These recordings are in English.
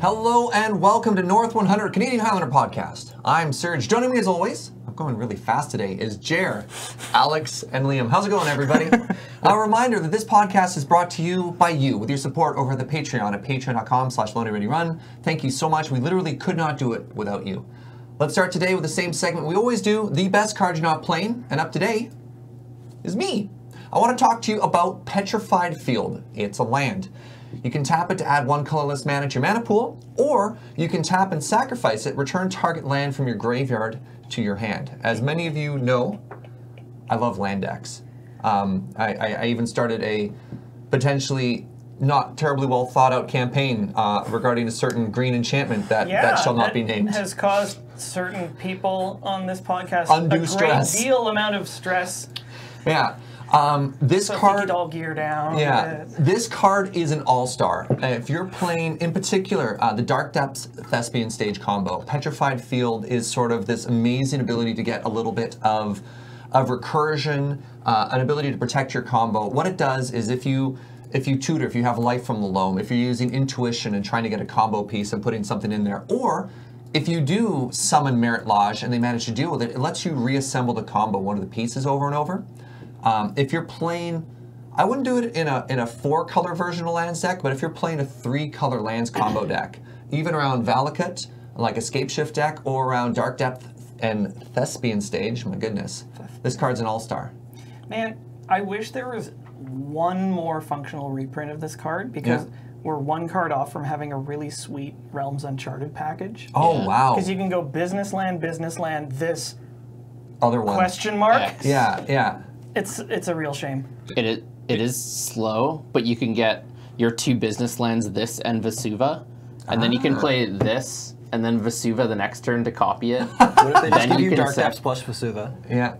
Hello and welcome to North100 Canadian Highlander podcast. I'm Serge. Joining me as always, I'm going really fast today, is Jer, Alex, and Liam. How's it going, everybody? A reminder that this podcast is brought to you by you with your support over at the Patreon at patreon.com/LoadingReadyRun. Thank you so much. We literally could not do it without you. Let's start today with the same segment we always do, the best card you're not playing, and up today is me. I want to talk to you about Petrified Field. It's a land. You can tap it to add one colorless mana to your mana pool, or you can tap and sacrifice it, return target land from your graveyard to your hand. As many of you know, I love land decks. I even started a potentially not terribly well thought out campaign regarding a certain green enchantment that shall not be named. Has caused certain people on this podcast undue stress. Great deal amount of stress. Yeah. This so card, keep it all gear down. Yeah, this card is an all-star. If you're playing, in particular, the Dark Depths Thespian Stage combo, Petrified Field is sort of this amazing ability to get a little bit of recursion, an ability to protect your combo. What it does is if you tutor, if you have Life from the Loam, if you're using Intuition and trying to get a combo piece and putting something in there, or if you do summon Merit Lodge and they manage to deal with it, it lets you reassemble the combo, one of the pieces over and over. If you're playing, I wouldn't do it in a 4-color version of lands deck, but if you're playing a 3-color lands combo deck, even around Valakut, like a Scape Shift deck, or around Dark Depth and Thespian Stage, my goodness, this card's an all-star. Man, I wish there was one more functional reprint of this card, because we're one card off from having a really sweet Realms Uncharted package. Oh, wow. Because you can go business land, this other one. Question mark. X. Yeah, yeah. It's a real shame. It is slow, but you can get your 2 business lands, this and Vesuva, and then you can play this and then Vesuva the next turn to copy it. What if they just Then give you you can Dark set- Depths plus Vesuva? Yeah.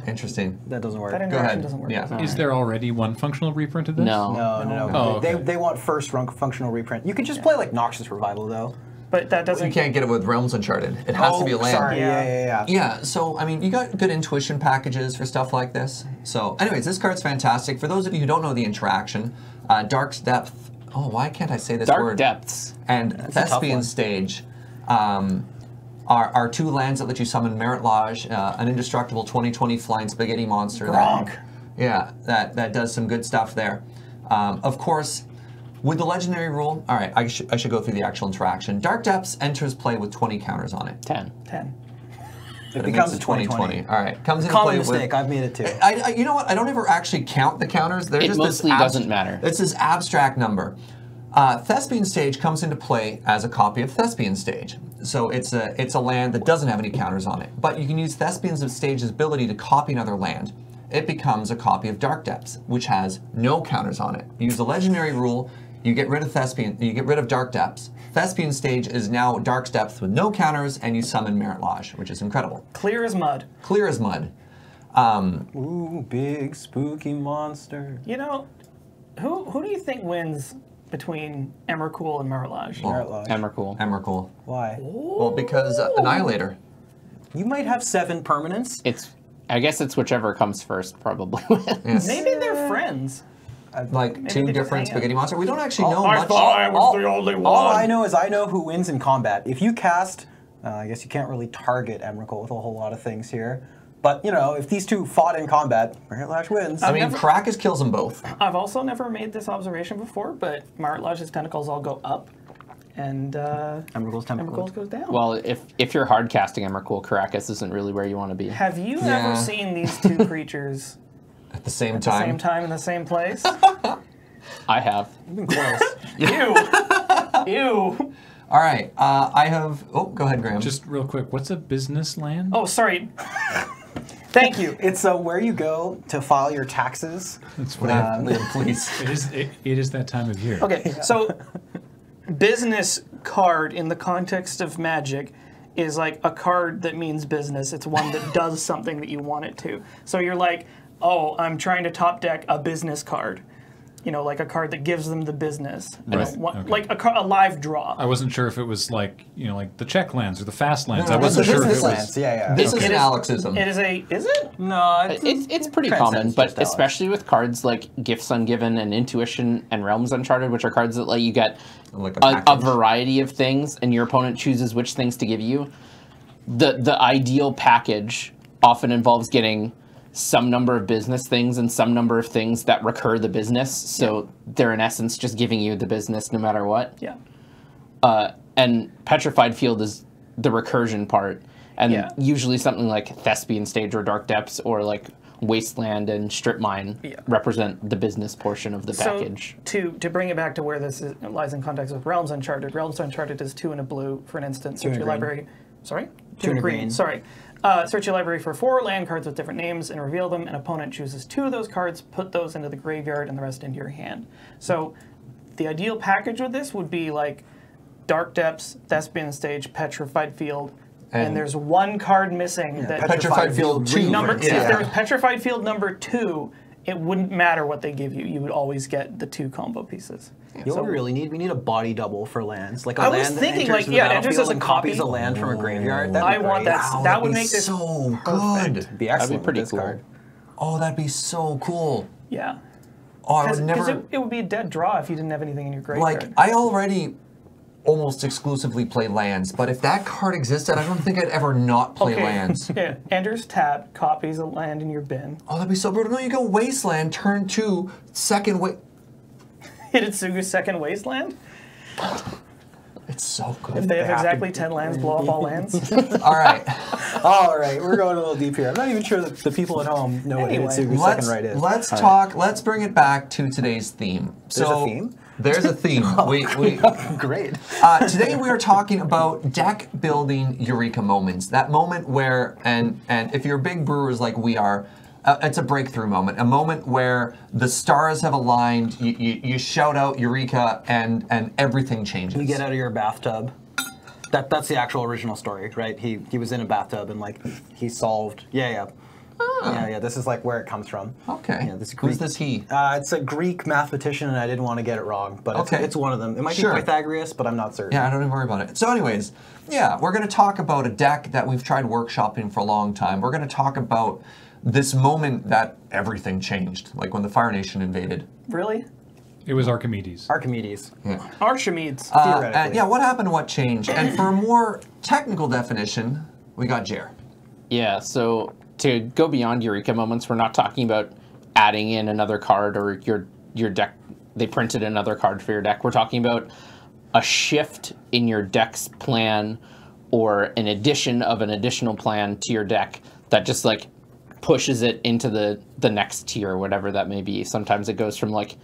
Interesting. That doesn't work. That Go interaction ahead. doesn't work. Yeah. Is there already one functional reprint of this? No. No. Oh, okay. They want first functional reprint. You could just play like Noxus Revival though. But that doesn't. You can't get it with Realms Uncharted. It has to be a land. Sorry. Yeah. Yeah, so, I mean, you got good intuition packages for stuff like this. So, anyways, this card's fantastic. For those of you who don't know the interaction, Dark Depth, oh, why can't I say this Dark word? Depths. And That's a tough Thespian one. Stage are 2 lands that let you summon Merit Lodge, an indestructible 20/20 flying spaghetti monster. Gronk. That does some good stuff there. Of course, with the legendary rule, all right, I should go through the actual interaction. Dark Depths enters play with 20 counters on it. 10. 10. It But becomes makes a 20/20. All right, comes into Common play mistake. I've made it too. with. You know what? I don't ever actually count the counters. They're It just mostly doesn't matter. It's this abstract number. Thespian Stage comes into play as a copy of Thespian Stage. So it's a land that doesn't have any counters on it. But you can use Thespian Stage's ability to copy another land. It becomes a copy of Dark Depths, which has no counters on it. You use the legendary rule. You get rid of Dark Depths. Thespian Stage is now Dark Depths with no counters, and you summon Merit Lodge, which is incredible. Clear as mud. Clear as mud. Ooh, big spooky monster. You know, who do you think wins between Emrakul and Merit Lodge? Merit Lodge. Emrakul. Emrakul. Why? Well, because Annihilator. You might have 7 permanents. I guess it's whichever comes first, probably. Maybe they're friends. Like Maybe 2 they different just hang spaghetti monsters. We don't actually know I much. thought I was the only one. All I know is I know who wins in combat. If you cast, I guess you can't really target Emrakul with a whole lot of things here. But, you know, if these 2 fought in combat, Merit Lodge wins. I mean, Krakus kills them both. I've also never made this observation before, but Merit Lodge's tentacles all go up, and Emrakul's Emrakul's goes down. Well, if you're hard casting Emrakul, Caracas isn't really where you want to be. Have you Yeah. ever seen these 2 creatures At the same at the time. same time in the same place? I have. You've been close. Ew. Ew. All right. I have. Oh, go ahead, Graham. Just real quick, what's a business land? Oh, sorry. Thank you. It's where you go to file your taxes. That's Liam, please. It is that time of year. Okay, so business card in the context of Magic is like a card that means business. It's one that does something that you want it to. So you're like, oh, I'm trying to top deck a business card. you know, like a card that gives them the business. Right. Okay. Like a live draw. I wasn't sure if it was like, you know, like the check lands or the fast lands. No, I wasn't this is sure if it Business was. lands, yeah. This is an Alexism. It is a. Is it? No, It's pretty common, but especially with cards like Gifts Ungiven and Intuition and Realms Uncharted, which are cards that let you get Like a a package. variety of things, and your opponent chooses which things to give you. The ideal package often involves getting some number of business things and some number of things that recur the business. So they're in essence just giving you the business no matter what. Yeah. And Petrified Field is the recursion part. And Yeah. usually something like Thespian Stage or Dark Depths or like Wasteland and Strip Mine represent the business portion of the package. So to bring it back to where this lies in context with Realms Uncharted, Realms Uncharted is 2 and a blue for an instant. Search your library. Sorry? 2 and a green. Sorry. Search your library for 4 land cards with different names and reveal them. An opponent chooses 2 of those cards, put those into the graveyard, and the rest into your hand. So the ideal package with this would be like Dark Depths, Thespian Stage, Petrified Field, and there's one card missing. That Petrified Field 2. number, right? If there was Petrified Field number 2, it wouldn't matter what they give you. You would always get the 2 combo pieces. You know what we really need? We need a body double for lands. Like a I was land thinking, that enters like, the it enters battlefield as a and copies copy. a land from a graveyard. That'd I be want great. that. Wow, that would be make this so good. It'd be excellent. pretty with this cool. card. Oh, that'd be so cool. Yeah. Oh, I would Because never. it would be a dead draw if you didn't have anything in your graveyard. Like, I already almost exclusively play lands, but if that card existed, I don't think I'd ever not play lands. Yeah. Enters tap, copies a land in your bin. Oh, that'd be so brutal. No, you go Wasteland, turn 2, second Hidetsugu's second Wasteland. It's so good. If they have exactly 10 lands, blow up all lands. All right. All right, we're going a little deep here. I'm not even sure that the people at home know Anyway. what Hidetsugu's second right is. Let's talk. Let's bring it back to today's theme. There's a theme? There's a theme. we Great. Today we are talking about deck building Eureka moments. That moment where, and if you're big brewers like we are, it's a breakthrough moment. A moment where the stars have aligned. You shout out Eureka, and everything changes. You get out of your bathtub. That's the actual original story, right? He was in a bathtub and like he solved. Yeah. This is like where it comes from. Okay. Yeah, this Who's this he? It's a Greek mathematician, and I didn't want to get it wrong, but Okay. it's one of them. It might Sure. be Pythagoras, but I'm not certain. Yeah, I don't even worry about it. So anyways, yeah, we're going to talk about a deck that we've tried workshopping for a long time. We're going to talk about this moment that everything changed, like when the Fire Nation invaded. Really? It was Archimedes. Archimedes. Archimedes. Theoretically. And yeah, what happened, what changed? And for a more technical definition, we got Jer. Yeah, so to go beyond Eureka moments, we're not talking about adding in another card or your deck. They printed another card for your deck. We're talking about a shift in your deck's plan or an addition of an additional plan to your deck that just like pushes it into the next tier, whatever that may be. Sometimes it goes from like,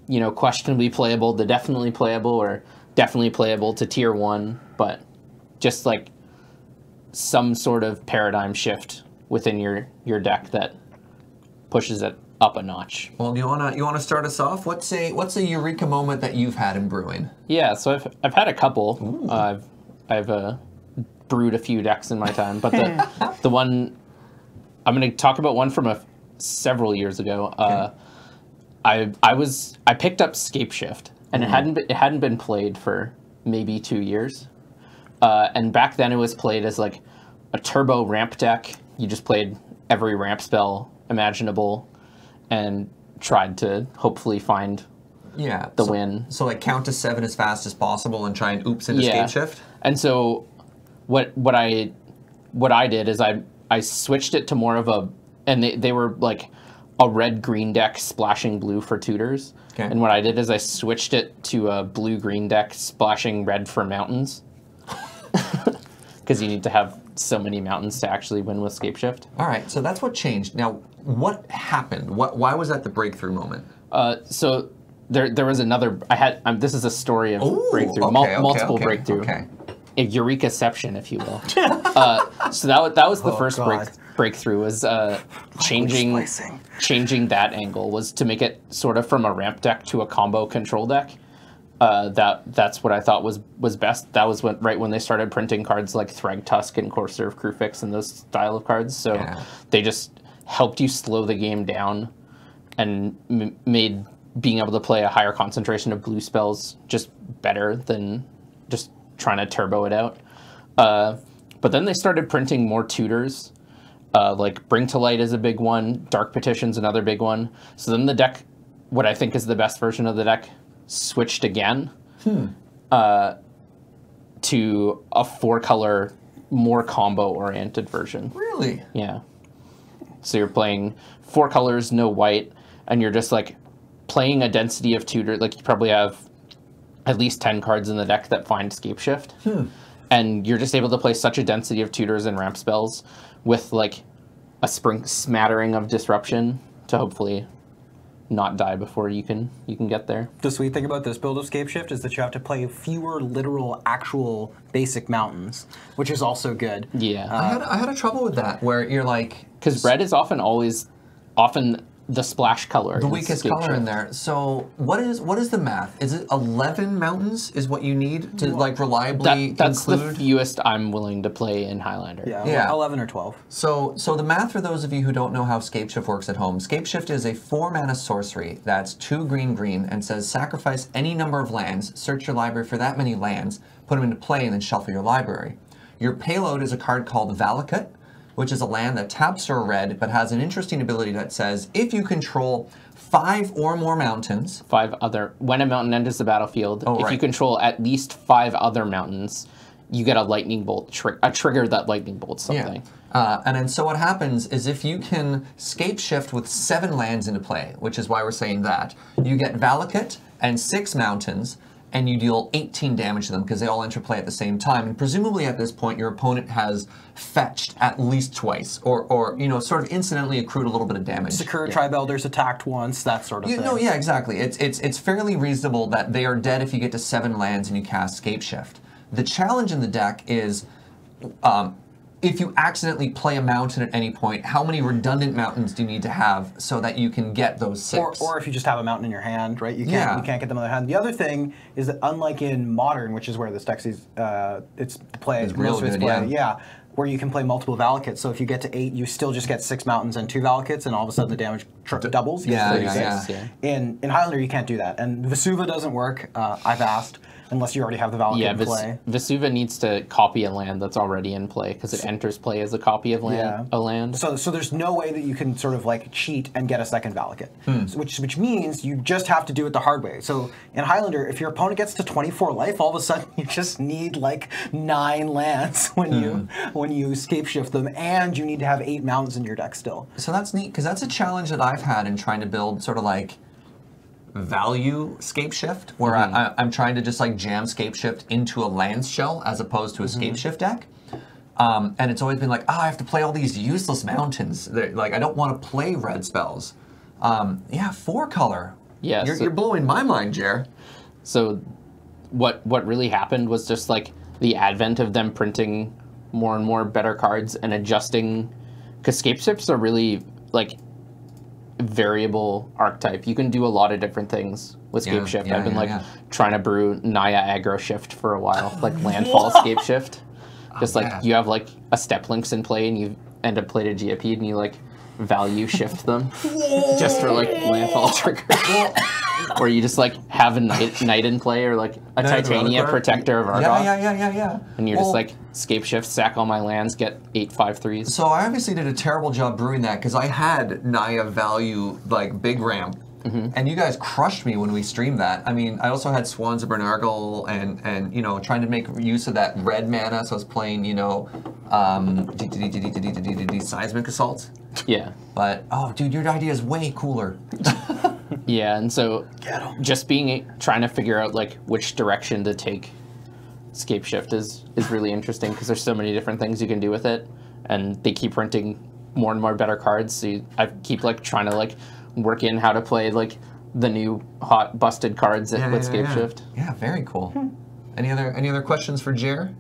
you know, questionably playable to definitely playable or definitely playable to tier 1, but just like some sort of paradigm shift within your deck that pushes it up a notch. Well, you wanna start us off? What's a Eureka moment that you've had in brewing? Yeah, so I've had a couple. I've brewed a few decks in my time, but the one I'm going to talk about one from several years ago. I picked up Scape Shift, and it hadn't been played for maybe 2 years. And back then it was played as like a turbo ramp deck. You just played every ramp spell imaginable and tried to hopefully find the win. So like count to 7 as fast as possible and try and oops into Scape Shift? And so what I did is I switched it to more of a, and they were like a red-green deck splashing blue for tutors. Okay. And what I did is I switched it to a blue-green deck splashing red for mountains. Because you need to have so many mountains to actually win with Scape Shift. All right, so that's what changed. Now, what happened? Why was that the breakthrough moment? So there was another, this is a story of breakthrough, multiple breakthrough. Okay. A Eureka-ception, if you will. So that was the first breakthrough was changing that angle, was to make it sort of from a ramp deck to a combo control deck. That's what I thought was best. That was right when they started printing cards like Thragtusk and Courser of Crufix and those style of cards. So they just helped you slow the game down and made being able to play a higher concentration of blue spells just better than just trying to turbo it out. But then they started printing more tutors. Like Bring to Light is a big one. Dark Petition's another big one. So then the deck, what I think is the best version of the deck, switched again to a 4-color, more combo-oriented version. Really? Yeah. So you're playing 4 colors, no white, and you're just like playing a density of tutor. Like you probably have at least 10 cards in the deck that find Scapeshift. And you're just able to play such a density of tutors and ramp spells with like a smattering of disruption to hopefully not die before you can get there. The sweet thing about this build of Scapeshift is that you have to play fewer literal, actual basic mountains, which is also good. Yeah. I had a trouble with that, where you're like... Because red is often the splash color. The weakest color in there. So what is the math? Is it 11 mountains is what you need to like reliably that's include? the fewest I'm willing to play in Highlander. Yeah, 11 or 12. So the math, for those of you who don't know how Scapeshift works at home, Scapeshift is a 4-mana sorcery that's 2 green and says sacrifice any number of lands, search your library for that many lands, put them into play, and then shuffle your library. Your payload is a card called Valakut, which is a land that taps for a red, but has an interesting ability that says, if you control 5 or more mountains... When a mountain enters the battlefield, if you control at least 5 other mountains, you get a lightning bolt, a trigger that lightning bolts something. Yeah. And then so what happens is if you can Scapeshift with 7 lands into play, which is why we're saying that, you get Valakut and 6 mountains, and you deal 18 damage to them because they all interplay at the same time. And presumably at this point, your opponent has fetched at least twice, or you know, sort of incidentally accrued a little bit of damage. Sakura Tribe Elders attacked once, that sort of thing. No, yeah, exactly. It's fairly reasonable that they are dead if you get to 7 lands and you cast Scapeshift. The challenge in the deck is, if you accidentally play a mountain at any point, how many redundant mountains do you need to have so that you can get those 6? Or if you just have a mountain in your hand, right? You can't get them in the hand. The other thing is that unlike in Modern, which is where this deck is, it's played, most of it's played, where you can play multiple Valakuts. So if you get to 8, you still just get 6 mountains and 2 Valakuts, and all of a sudden the damage doubles. You get 36. In Highlander, you can't do that. And Vesuva doesn't work. I've asked. Unless you already have the Valakut in play. Vesuva needs to copy a land that's already in play because it enters play as a copy of a land. So there's no way that you can sort of like cheat and get a second Valakut, which means you just have to do it the hard way. So in Highlander, if your opponent gets to 24 life, all of a sudden you just need like 9 lands when you Scapeshift them, and you need to have 8 mountains in your deck still. So that's neat, because that's a challenge that I've had in trying to build sort of like value Scapeshift, where I'm trying to just like jam Scapeshift into a lands shell as opposed to a Scapeshift deck. And it's always been like, I have to play all these useless mountains. Like, I don't want to play red spells. Yeah, 4-color. Yeah, you're blowing my mind, Jer. So what really happened was just like the advent of them printing more and more better cards and adjusting, because Scapeshifts are really like variable archetype. You can do a lot of different things with Scapeshift. I've been trying to brew Naya Aggro Shift for a while, like landfall Scapeshift. Just you have like a step links in play and you end up played a GIP and you like value shift them just for like landfall triggers. Or you just like have a knight in play, or like a Titania Protector of Argoth. Yeah. And you're just like Scapeshift, sack all my lands, get 8/5/3s. So I obviously did a terrible job brewing that because I had Naya value like big ramp. And you guys crushed me when we streamed that. I mean, I also had Swans of Bernargle and you know, trying to make use of that red mana. So I was playing, you know, Seismic Assault. Yeah. But, oh, dude, your idea is way cooler. Yeah, and so just trying to figure out like which direction to take Scapeshift is really interesting, because there's so many different things you can do with it, and they keep printing more and more better cards. So I keep like trying to like work in how to play like the new hot busted cards with Scapeshift. Yeah, very cool. Any other questions for Jer?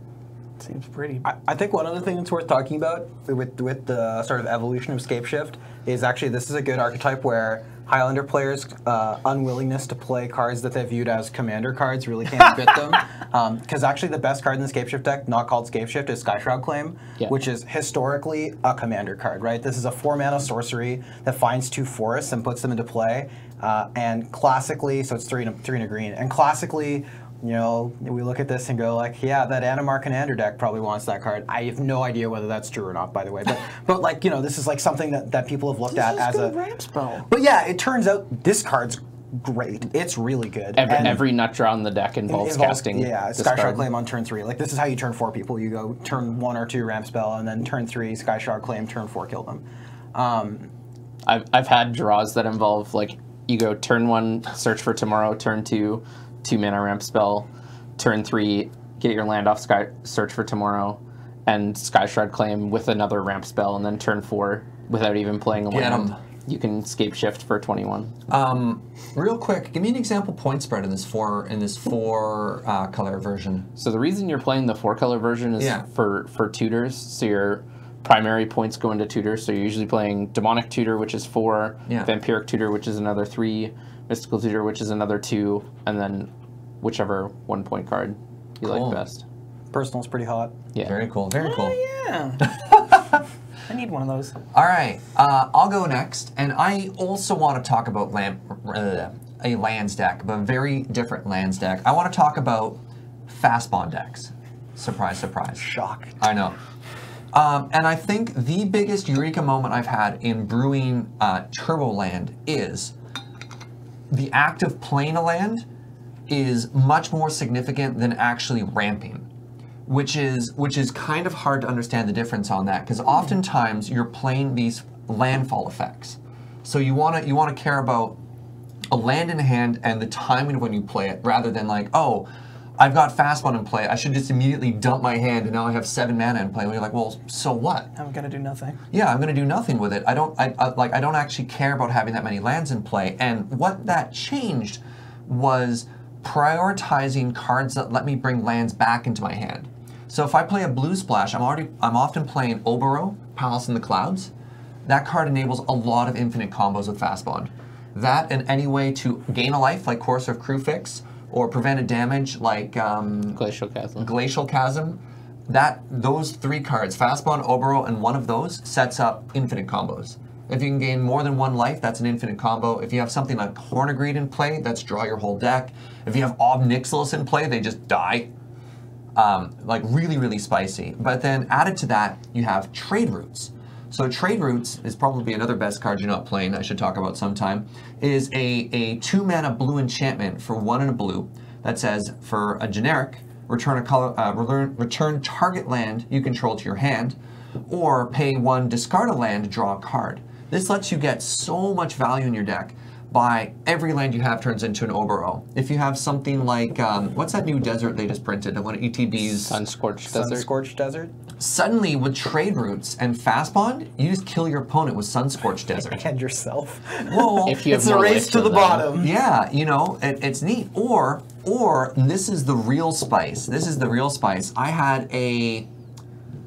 Seems pretty. I think one other thing that's worth talking about with the sort of evolution of Scape Shift is actually this is a good archetype where Highlander players' unwillingness to play cards that they viewed as commander cards really can't bit them. Because actually the best card in the Scape Shift deck, not called Scape Shift, is Skyshroud Claim, which is historically a commander card, right? This is a 4-mana sorcery that finds 2 forests and puts them into play. And classically, so it's 3 and a green. And classically, you know, we look at this and go like, yeah, that Animar Commander deck probably wants that card. I have no idea whether that's true or not, by the way. But like, you know, this is like something that people have looked at as a ramp spell. But yeah, it turns out this card's great. It's really good. Every nut draw in the deck involves casting. Yeah, Skyshroud Claim on turn 3. Like this is how you turn 4 people. You go turn 1 or 2 ramp spell, and then turn 3 Skyshroud Claim, turn 4 kill them. I've had draws that involve like you go turn 1 search for tomorrow, turn 2 2-mana ramp spell, turn 3 get your land off search for tomorrow, and Skyshroud Claim with another ramp spell, and then turn 4 without even playing a land. You can Scape Shift for 21. Real quick, give me an example point spread in this four color version. So the reason you're playing the 4-color version is for tutors. So your primary points go into tutors. So you're usually playing Demonic Tutor, which is 4, Vampiric Tutor, which is another 3, Mystical Tutor, which is another 2, and then whichever 1-point card you like best. Personal's pretty hot. Yeah. Very cool. Very cool. Oh, yeah. I need one of those. All right, I'll go next, and I also want to talk about a lands deck, but a very different lands deck. I want to talk about fast bond decks. Surprise, surprise. Shock. I know. And I think the biggest Eureka moment I've had in brewing Turbo Land is the act of playing a land is much more significant than actually ramping. Which is kind of hard to understand the difference on that, because oftentimes you're playing these landfall effects. So you want to care about a land in hand and the timing of when you play it, rather than like, oh, I've got fast one in play, I should just immediately dump my hand and now I have 7 mana in play. When you're like, well, so what? I'm gonna do nothing. Yeah, I'm gonna do nothing with it. I don't actually care about having that many lands in play. And what that changed was prioritizing cards that let me bring lands back into my hand. So if I play a blue splash, I'm often playing Oboro, Palace in the Clouds. That card enables a lot of infinite combos with Fast Bond. That and any way to gain a life like Course of Crew Fix, or prevent a damage like Glacial Chasm. Those 3 cards, Fast Bond, Oboro, and one of those sets up infinite combos. If you can gain more than 1 life, that's an infinite combo. If you have something like Hornegreed in play, that's draw your whole deck. If you have Ob Nixilis in play, they just die. Like really, really spicy. But then added to that, you have Trade Routes. So Trade Routes is probably another best card you're not playing, I should talk about sometime, is a 2-mana blue enchantment for 1 and a blue that says, for a generic, return target land you control to your hand, or pay 1, discard a land, draw a card. This lets you get so much value in your deck by every land you have turns into an Oboro. If you have something like, what's that new desert they just printed? One of ETB's... Sunscorched Desert. Sunscorched Desert? Suddenly, with Trade Routes and Fast Bond, you just kill your opponent with Sunscorched Desert. And yourself. Well, if you have it's a race to the bottom. Yeah, you know, it's neat. Or this is the real spice. This is the real spice. I had a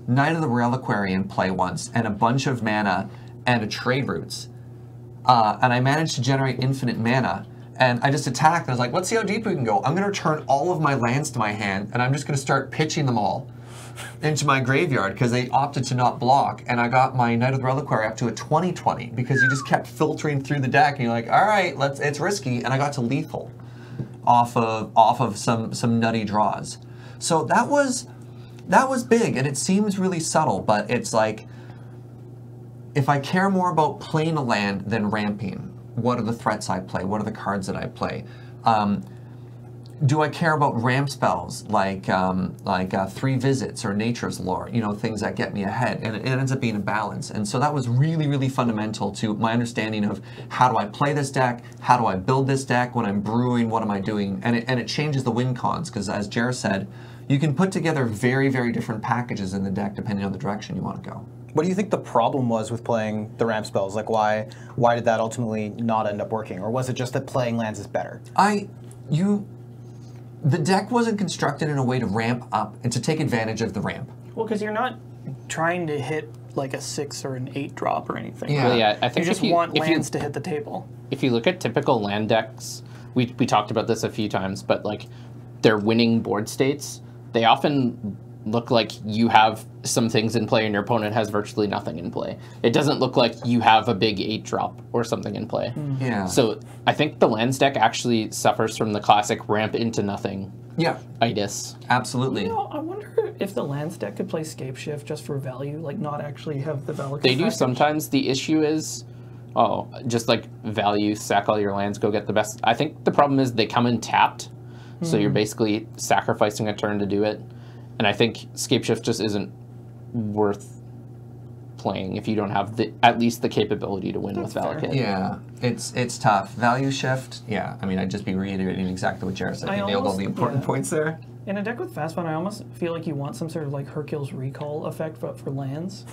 Knight of the Reliquary in play once, and a bunch of mana, and a Trade Routes. And I managed to generate infinite mana, and I just attacked, and I was like, let's see how deep we can go. I'm going to return all of my lands to my hand, and I'm just going to start pitching them all into my graveyard, because they opted to not block, and I got my Knight of the Reliquary up to a 20/20, because you just kept filtering through the deck, and you're like, all right, it's risky, and I got to lethal off of some nutty draws. So that was big, and it seems really subtle, but it's like, if I care more about playing a land than ramping, what are the threats I play? What are the cards that I play? Do I care about ramp spells like 3 Visits or Nature's Lore? You know, things that get me ahead, and it ends up being a balance. And so that was really, really fundamental to my understanding of how do I play this deck? How do I build this deck? When I'm brewing, what am I doing? And it changes the win cons, because as Jer said, you can put together very, very different packages in the deck depending on the direction you want to go. What do you think the problem was with playing the ramp spells? Like, why did that ultimately not end up working? Or was it just that playing lands is better? the deck wasn't constructed in a way to ramp up and to take advantage of the ramp. Well, because you're not trying to hit like a 6 or an 8 drop or anything. Yeah, Well, yeah, I think You just want lands to hit the table. If you look at typical land decks, we talked about this a few times, but like their winning board states, they often look like you have some things in play and your opponent has virtually nothing in play. It doesn't look like you have a big 8 drop or something in play. Yeah. So I think the lands deck actually suffers from the classic ramp into nothing itis. Absolutely. You know, I wonder if the lands deck could play Scape Shift just for value, like not actually have the value. They do sometimes. The issue is, just like value, sack all your lands, go get the best. I think the problem is they come in tapped, so you're basically sacrificing a turn to do it. And I think Scape Shift just isn't worth playing if you don't have at least the capability to win with Valakut. Yeah, it's tough. Value Shift, yeah. I mean, I'd just be reiterating exactly what Jared said. He nailed all the important points there. In a deck with fast fun, I almost feel like you want some sort of like Hercule's recall effect, but for lands.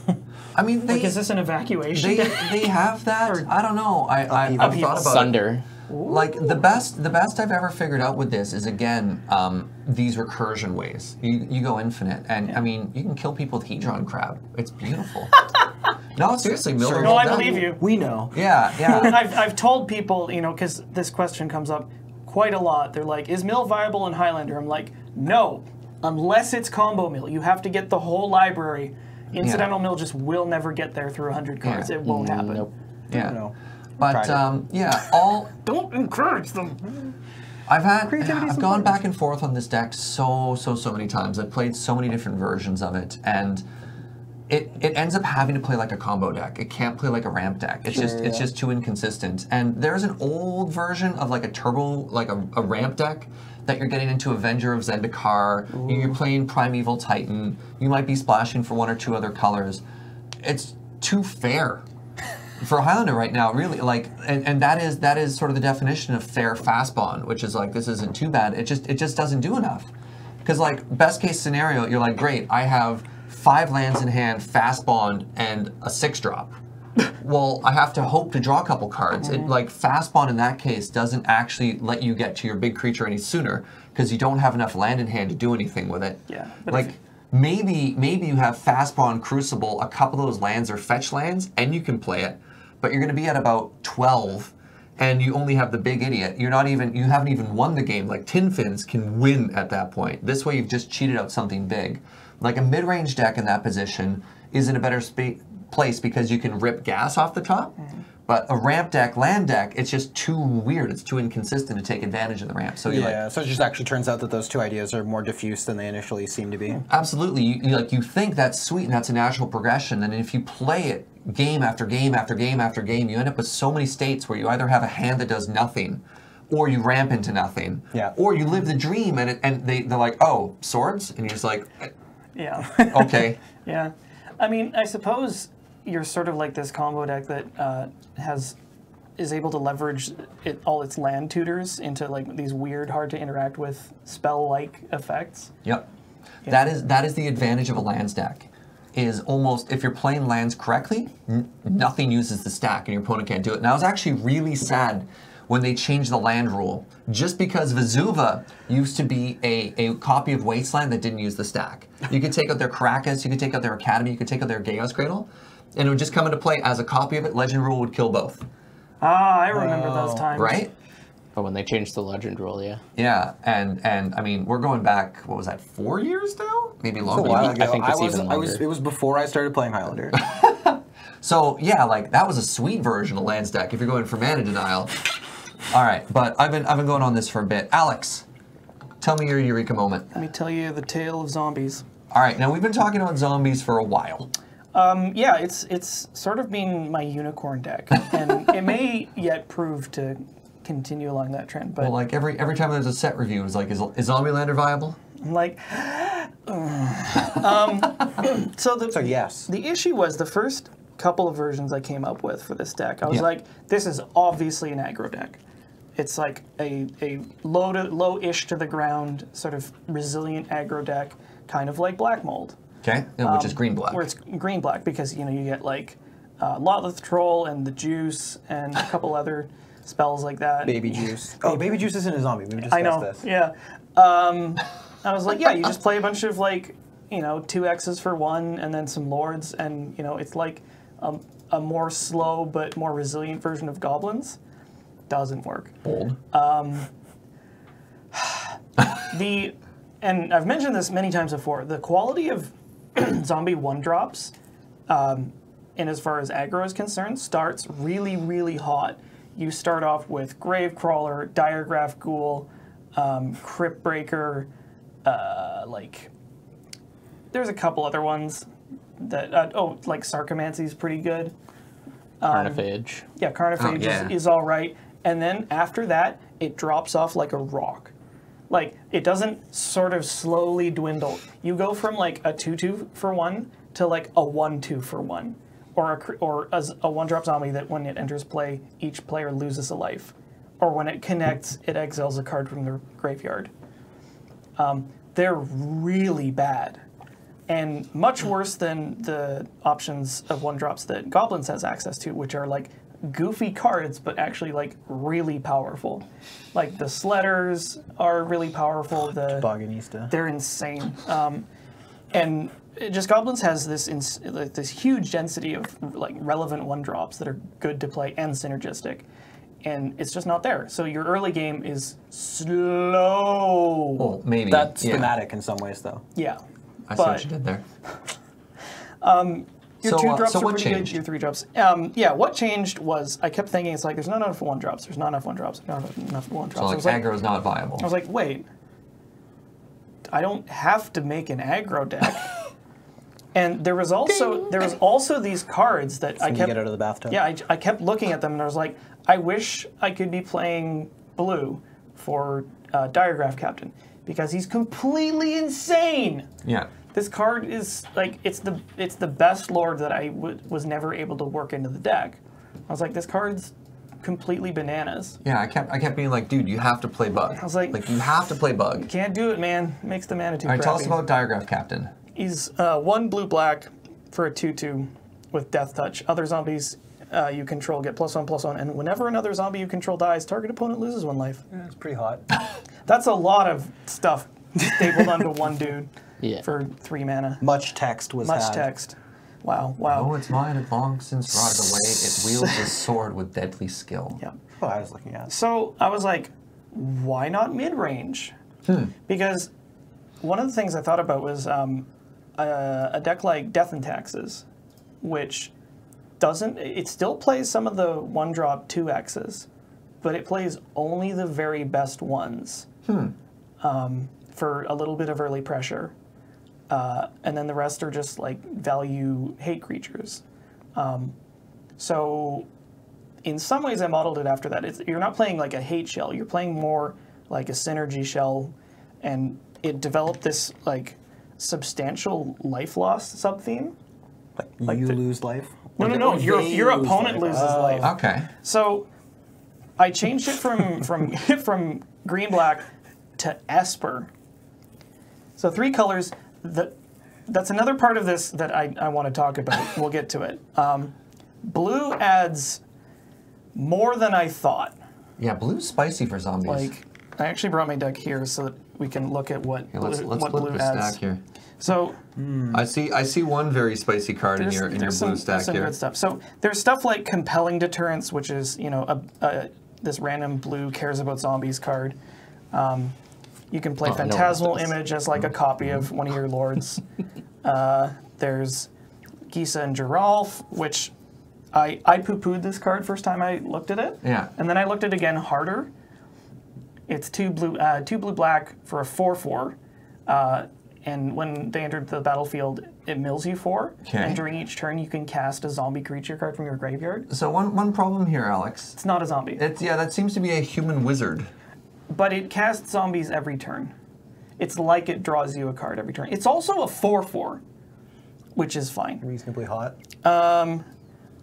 I mean, like, is this an evacuation? They have that. I don't know. I've thought about Sunder. Like the best I've ever figured out with this is again these recursion ways. You go infinite, and I mean you can kill people with Hedron Crab. It's beautiful. No, seriously, Miller. No, I believe you. We know. Yeah. I've told people, you know, because this question comes up quite a lot. They're like, "Is mill viable in Highlander?" I'm like, "No, unless it's combo mill. You have to get the whole library. Incidental mill just will never get there through 100 cards. It won't happen." Nope. Yeah. No. But Don't encourage them. I've gone back and forth on this deck so many times. I've played so many different versions of it, and it ends up having to play like a combo deck. It can't play like a ramp deck. It's just too inconsistent. And there's an old version of like a turbo, like a ramp deck that you're getting into Avenger of Zendikar. You're playing Primeval Titan. You might be splashing for 1 or 2 other colors. It's too fair for Highlander right now, really, like, and that is sort of the definition of fair fast bond, which is like, this isn't too bad. It just doesn't do enough, because like best case scenario, you're like, great, I have 5 lands in hand, fast bond, and a 6 drop. Well, I have to hope to draw a couple cards. It, like fast bond in that case doesn't actually let you get to your big creature any sooner because you don't have enough land in hand to do anything with it. Yeah, like. Maybe you have fast bond Crucible, a couple of those lands are fetch lands, and you can play it, but you're going to be at about 12, and you only have the big idiot. You haven't even won the game. Like Tin Fins can win at that point. This way, you've just cheated out something big. Like a mid-range deck in that position is in a better place because you can rip gas off the top. But a ramp deck, land deck, it's just too weird. It's too inconsistent to take advantage of the ramp. So so it just actually turns out that those 2 ideas are more diffuse than they initially seem to be. Absolutely. You think that's sweet and that's a natural progression, and if you play it game after game after game after game, you end up with so many states where you either have a hand that does nothing, or you ramp into nothing, or you live the dream, and they're like, oh, swords, and you're just like, yeah, okay, yeah. I mean, I suppose you're sort of like this combo deck that is able to leverage all its land tutors into like these weird, hard to interact with spell-like effects. Yep. Yeah. That is the advantage of a lands deck. Is almost, if you're playing lands correctly, nothing uses the stack and your opponent can't do it. And I was actually really sad when they changed the land rule, just because Vesuva used to be a copy of Wasteland that didn't use the stack. You could take out their Caracas, you could take out their Academy, you could take out their Chaos Cradle, and it would just come into play as a copy of it. Legend rule would kill both. Ah, I remember those times. Right? But when they changed the legend rule, yeah. Yeah, and I mean, we're going back, what was that, 4 years now? Maybe longer. A while ago. I think it's even longer. It was before I started playing Highlander. So yeah, like that was a sweet version of Lands deck if you're going for mana denial. All right, but I've been going on this for a bit. Alex, tell me your Eureka moment. Let me tell you the tale of zombies. All right, now we've been talking about zombies for a while. Yeah, it's sort of been my unicorn deck, and it may yet prove to continue along that trend. But well, like every time there's a set review, it's like, is Zombieland viable? I'm like, so yes. The issue was the first couple of versions I came up with for this deck. I was like, this is obviously an aggro deck. It's like a low-ish to the ground, sort of resilient aggro deck, kind of like Black Mold. Okay, which is green-black. Where it's green-black because, you know, you get like Lotleth Troll and the Juice and a couple other spells like that. Baby Juice. Oh, Baby Juice isn't a zombie. We discussed this. Yeah. I was like, yeah, you just play a bunch of like, 2 X's for 1 and then some lords, and it's like a more slow but more resilient version of goblins. Doesn't work. Bold. And I've mentioned this many times before, the quality of zombie 1-drops, in as far as aggro is concerned, starts really, really hot. You start off with Gravecrawler, Diregraph Ghoul, Cryptbreaker, there's a couple other ones that, like Sarcomancy is pretty good. Carnophage. Yeah, Carnophage is all right. And then after that, it drops off like a rock. Like, it doesn't sort of slowly dwindle. You go from like a 2/2 for 1 to like a 1/2 for 1. Or a 1-drop zombie that when it enters play, each player loses a life. Or when it connects, it exiles a card from their graveyard. They're really bad. And much worse than the options of 1-drops that Goblins has access to, which are like goofy cards, but actually like really powerful. Like the Sledders are really powerful. They're insane. And just Goblins has this huge density of like relevant 1-drops that are good to play and synergistic. And it's just not there. So your early game is slow. Well, maybe. That's thematic in some ways, though. Yeah. I see what you did there. Your 2-drops are what pretty changed? good. Your 3-drops. What changed was I kept thinking it's like there's not enough 1-drops. There's not enough 1-drops. Not enough 1-drops. So like aggro is not viable. I was like, wait. I don't have to make an aggro deck. And there was also these cards that I kept get out of the bathtub. Yeah, I kept looking at them and I was like, I wish I could be playing blue for Diregraph Captain because he's completely insane. Yeah. This card is like it's the best lord that I was never able to work into the deck. I was like, this card's completely bananas. Yeah, I kept being like, dude, you have to play bug. I was like you have to play bug. Can't do it, man. Makes the mana too All right, tell us crappy. about Diregraph Captain. He's 1 blue-black for a 2/2 with Death Touch. Other zombies you control get +1/+1, and whenever another zombie you control dies, target opponent loses 1 life. Yeah, it's pretty hot. That's a lot of stuff stapled onto one dude for 3 mana. Much text was Much text. Wow, wow. Oh, it's mine. It long since rotted away. It wields a sword with deadly skill. Yeah. Oh, I was looking at. So I was like, why not mid-range? Because one of the things I thought about was a deck like Death and Taxes, which it still plays some of the 1-drop 2Xs, but it plays only the very best ones for a little bit of early pressure. And then the rest are just like value hate creatures. So in some ways I modeled it after that. You're not playing like a hate shell, you're playing more like a synergy shell, and it developed this like substantial life loss sub-theme. Like you lose life? No. Your opponent loses life. Okay. So I changed it from green-black to Esper. So 3 colors. That's another part of this that I want to talk about. We'll get to it. Blue adds more than I thought. Yeah, blue's spicy for zombies. Like, I actually brought my deck here so that we can look at what let's what flip blue the adds. stack here. So I see one very spicy card in your blue stack some here. good stuff. So there's stuff like Compelling Deterrence, which is this random blue cares about zombies card. You can play Phantasmal Image as like a copy of one of your lords. There's Gisa and Geralf, which I poo-pooed this card first time I looked at it. Yeah. And then I looked at it again harder. It's 2 blue-black for a 4/4. And when they enter the battlefield, it mills you 4. Okay. And during each turn, you can cast a zombie creature card from your graveyard. So one problem here, Alex. It's not a zombie. That seems to be a human wizard. But it casts zombies every turn. It's like it draws you a card every turn. It's also a 4/4, which is fine. Reasonably hot.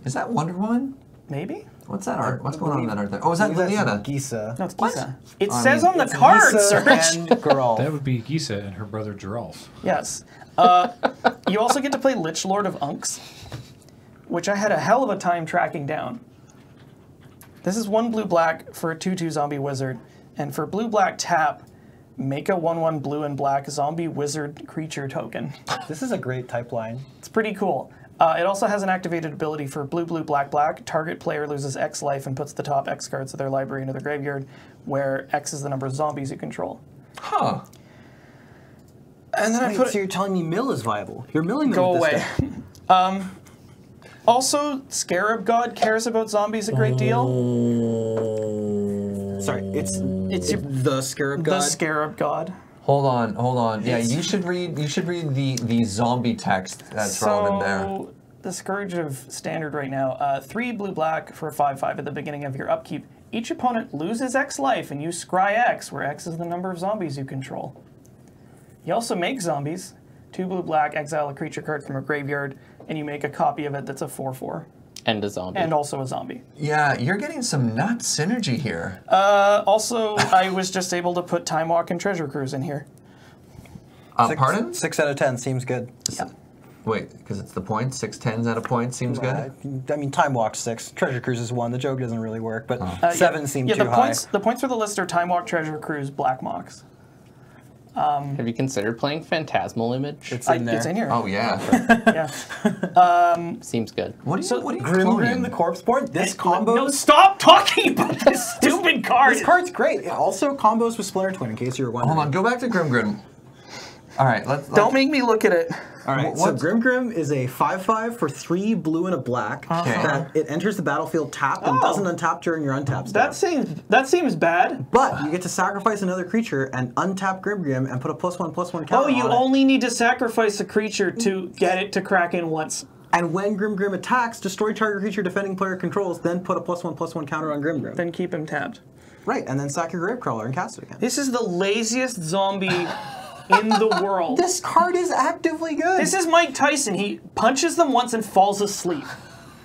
Is that Wonder Woman? Maybe? What's that art? What's going on in that art there? Oh, is that Liliana? Gisa. No, it's What? Gisa. It says on the card, Serge. And Geralt. That would be Gisa and her brother Geralf. Yes. You also get to play Lich Lord of Unks, which I had a hell of a time tracking down. This is 1 blue-black for a 2/2 zombie wizard, and for blue-black tap, make a 1/1 blue and black zombie wizard creature token. This is a great type line. It's pretty cool. It also has an activated ability for blue, blue, black, black. Target player loses X life and puts the top X cards of their library into their graveyard, where X is the number of zombies you control. Huh. And then Wait, so you're telling me mill is viable? You're milling them Go with away. this deck. Also, Scarab God cares about zombies a great deal. Sorry, it's the Scarab God. The Scarab God. Hold on. Yeah, you should read the zombie text that's relevant there. The Scourge of Standard right now, 3 blue black for a 5/5 at the beginning of your upkeep. Each opponent loses X life and you scry X, where X is the number of zombies you control. You also make zombies. 2 blue black, exile a creature card from a graveyard, and you make a copy of it that's a 4/4. And a zombie. And also a zombie. Yeah, you're getting some nut synergy here. Also, I was just able to put Time Walk and Treasure Cruise in here. Pardon? 6 out of 10 seems good. Yeah. Wait, because it's the point? 6 10s out of point seems good? I mean, Time Walk 6, Treasure Cruise is 1. The joke doesn't really work, but 7 seems too high. The points for the list are Time Walk, Treasure Cruise, Black Mox. Have you considered playing Phantasmal Image? It's in there. It's in here. Oh, yeah. Yeah. Seems good. What are you Grim cloning? the Corpse Board. This combo. No, stop talking about this stupid card. This card's great. It also combos with Splinter Twin, in case you were wondering. Hold on, go back to Grim. All right, let's Don't make me look at it. All right, so Grim is a 5/5 for 3 blue and a black. That it enters the battlefield tapped and doesn't untap during your untap step. That seems bad. But you get to sacrifice another creature and untap Grim and put a +1/+1 counter on it. only need to sacrifice a creature to get it to crack in once. And when Grim attacks, destroy target creature defending player controls, then put a +1/+1 counter on Grim. Then keep him tapped. Right, and then sack your Gravecrawler and cast it again. This is the laziest zombie in the world. This card is actively good. This is Mike Tyson. He punches them once and falls asleep.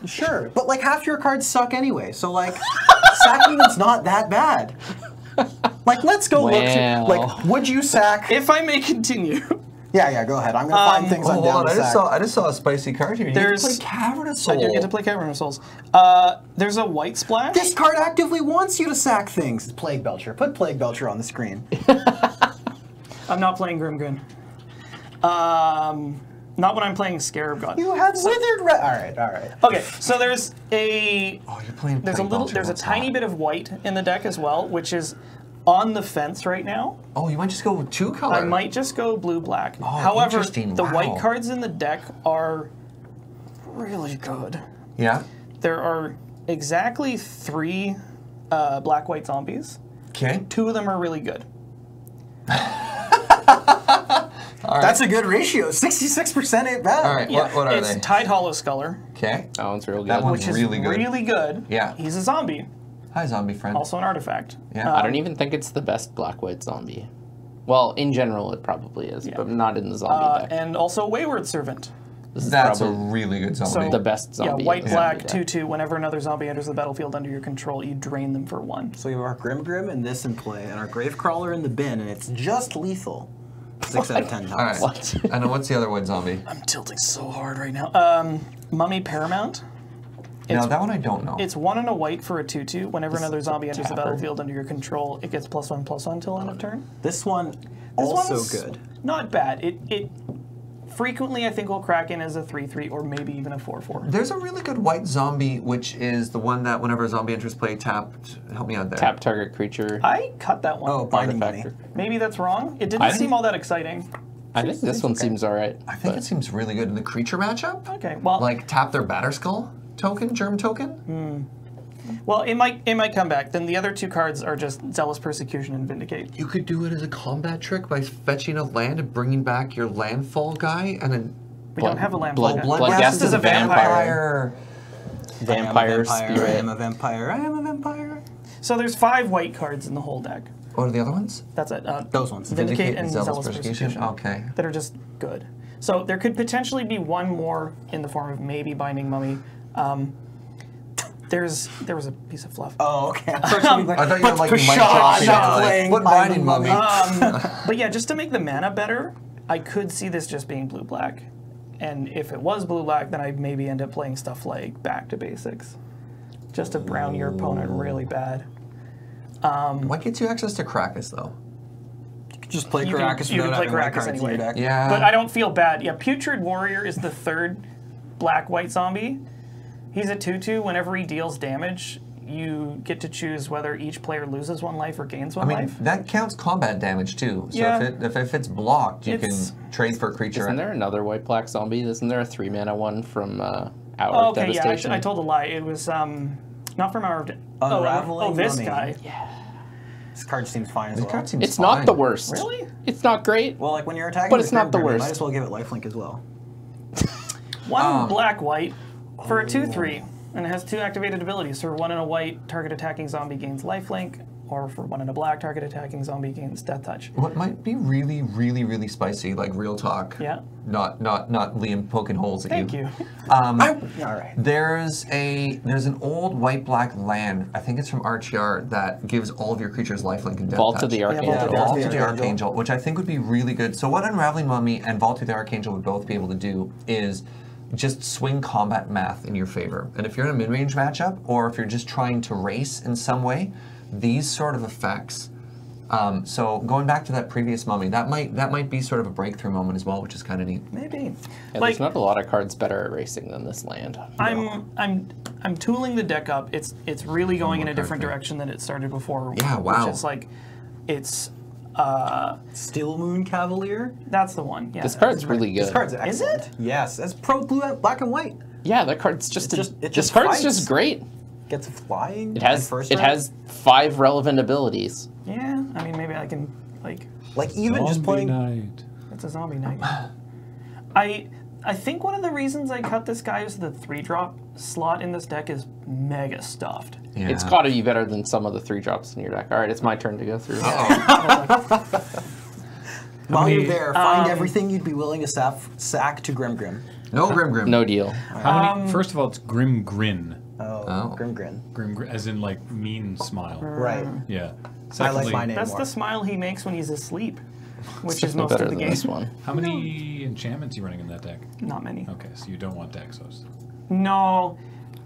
Sure, but like half your cards suck anyway, so like sacking them's not that bad. Like, let's go look. Like, would you sack? If I may continue. Yeah, go ahead. I'm gonna find things I'm down to sack. I just saw a spicy card here. You get to play Cavern of Souls. I do get to play Cavern of Souls. There's a white splash. This card actively wants you to sack things. It's Plague Belcher. Put Plague Belcher on the screen. I'm not playing Grim. Not when I'm playing Scarab God. You have Withered Red. All right. Okay, so there's a. Oh, you're playing. There's a tiny bit of white in the deck as well, which is on the fence right now. Oh, you might just go with 2 color. I might just go blue-black. Oh, however, interesting. the Wow. white cards in the deck are really good. Yeah. There are exactly 3 black-white zombies. Okay. 2 of them are really good. That's a good ratio. 66% ain't bad. All right. What are it's they? Tide Hollow Sculler, Okay. That one's real good. That one's which is really good. really good. Yeah. He's a zombie, Hi, zombie friend. also an artifact. Yeah. I don't even think it's the best black-white zombie. Well, in general, it probably is, but not in the zombie deck. And also Wayward Servant. This is That's a probably really good zombie. the best zombie. Yeah, white, in the black, zombie deck. 2/2. Whenever another zombie enters the battlefield under your control, you drain them for 1. So you have our Grim and this in play, and our Gravecrawler in the bin, and it's just lethal. 6 out of 10 times. All right. What? I know. What's the other white zombie? I'm tilting so hard right now. Mummy Paramount. No, that one I don't know. It's 1 and a white for a 2/2. Whenever another zombie enters the tapper. battlefield under your control, it gets +1/+1 till end of turn. This one This also one's good. Not bad. It frequently, I think, will crack in as a 3/3 or maybe even a 4/4. There's a really good white zombie, which is the one that whenever a zombie enters play, tapped. Help me out there. Tap target creature. I cut that one. Oh, Binding Money. Artifactor. Maybe that's wrong. It didn't seem all that exciting. I think this one seems alright. I think it seems really good in the creature matchup. Okay, well, Like tap their Batterskull token, germ token. well, it might come back. Then the other 2 cards are just Zealous Persecution and Vindicate. You could do it as a combat trick by fetching a land and bringing back your landfall guy, and then We don't have a land. Bloodghast is a vampire. Vampire I spirit. am a vampire. I am a vampire. So there's 5 white cards in the whole deck. What are the other ones? That's it. Those ones. Vindicate and Zealous Persecution. Okay. That are just good. So there could potentially be 1 more in the form of maybe Binding Mummy. There was a piece of fluff. Oh, okay. I I thought you were like Pshaw, not playing What Binding Binding Mummy? But yeah, just to make the mana better, I could see this just being blue-black. And if it was blue-black, then I'd maybe end up playing stuff like Back to Basics. Just to brown your opponent really bad. What gets you access to Krakus, though? Just play you Caracas can without play having white Caracas cards in your anyway. deck. Yeah. But I don't feel bad. Yeah, Putrid Warrior is the third black-white zombie. He's a 2/2. Whenever he deals damage, you get to choose whether each player loses 1 life or gains 1 life. That counts combat damage too. So Yeah. if it's blocked, you can trade for a creature. Isn't there another white-black zombie? Isn't there a 3-mana one from Hour Oh, of okay, yeah, Devastation? I told a lie. It was not from Hour of Unraveling this Mummy. guy. This card seems fine as This well. card seems It's fine. not the worst. Really? It's not great. Well, like when you're attacking But with it's not the Grim, you worst. might as well give it lifelink as well. 1 black-white for a 2/3. And it has 2 activated abilities. For 1 and a white, target attacking zombie gains lifelink, or for 1 and a black, target attacking zombie gains death touch. What might be really, really, really spicy, like real talk. Yeah. Not Liam poking holes at Thank you. you. All right. There's an old white-black land, I think it's from Archyard, that gives all of your creatures lifelink and death Vault touch. of the Archangel. Vault of the Archangel, which I think would be really good. So what Unraveling Mummy and Vault of the Archangel would both be able to do is just swing combat math in your favor. And if you're in a mid-range matchup, or if you're just trying to race in some way, these sort of effects. So going back to that previous mummy, that might be sort of a breakthrough moment as well, which is kind of neat. Maybe. Yeah, Like, there's not a lot of cards better at racing than this land. I'm tooling the deck up. It's really going in a different direction than it started before. Yeah, wow. Which is like, it's Still Moon Cavalier. that's the one. Yeah. This card's really good. This card's excellent. it? Yes, that's pro blue, black and white. Yeah, that card's just It this just card's fights. just great. Gets flying. It has and first it strike. has 5 relevant abilities. Yeah. I mean, maybe I can like. like even just playing. Night. It's a zombie night. I think one of the reasons I cut this guy is the 3-drop slot in this deck is mega stuffed. Yeah. It's got to be better than some of the 3-drops in your deck. All right, it's my turn to go through. While you're there, find everything you'd be willing to sack to Grim Grim. No Grim. No deal. How many? First of all, it's Grim Grin. Oh, Grim Grin. Grim, as in like mean smile. Right. Yeah. I Secondly, like my name That's more. the smile he makes when he's asleep, which is Definitely most better of the than game. this one. how many enchantments are you running in that deck? Not many. Okay, so you don't want Daxos. No,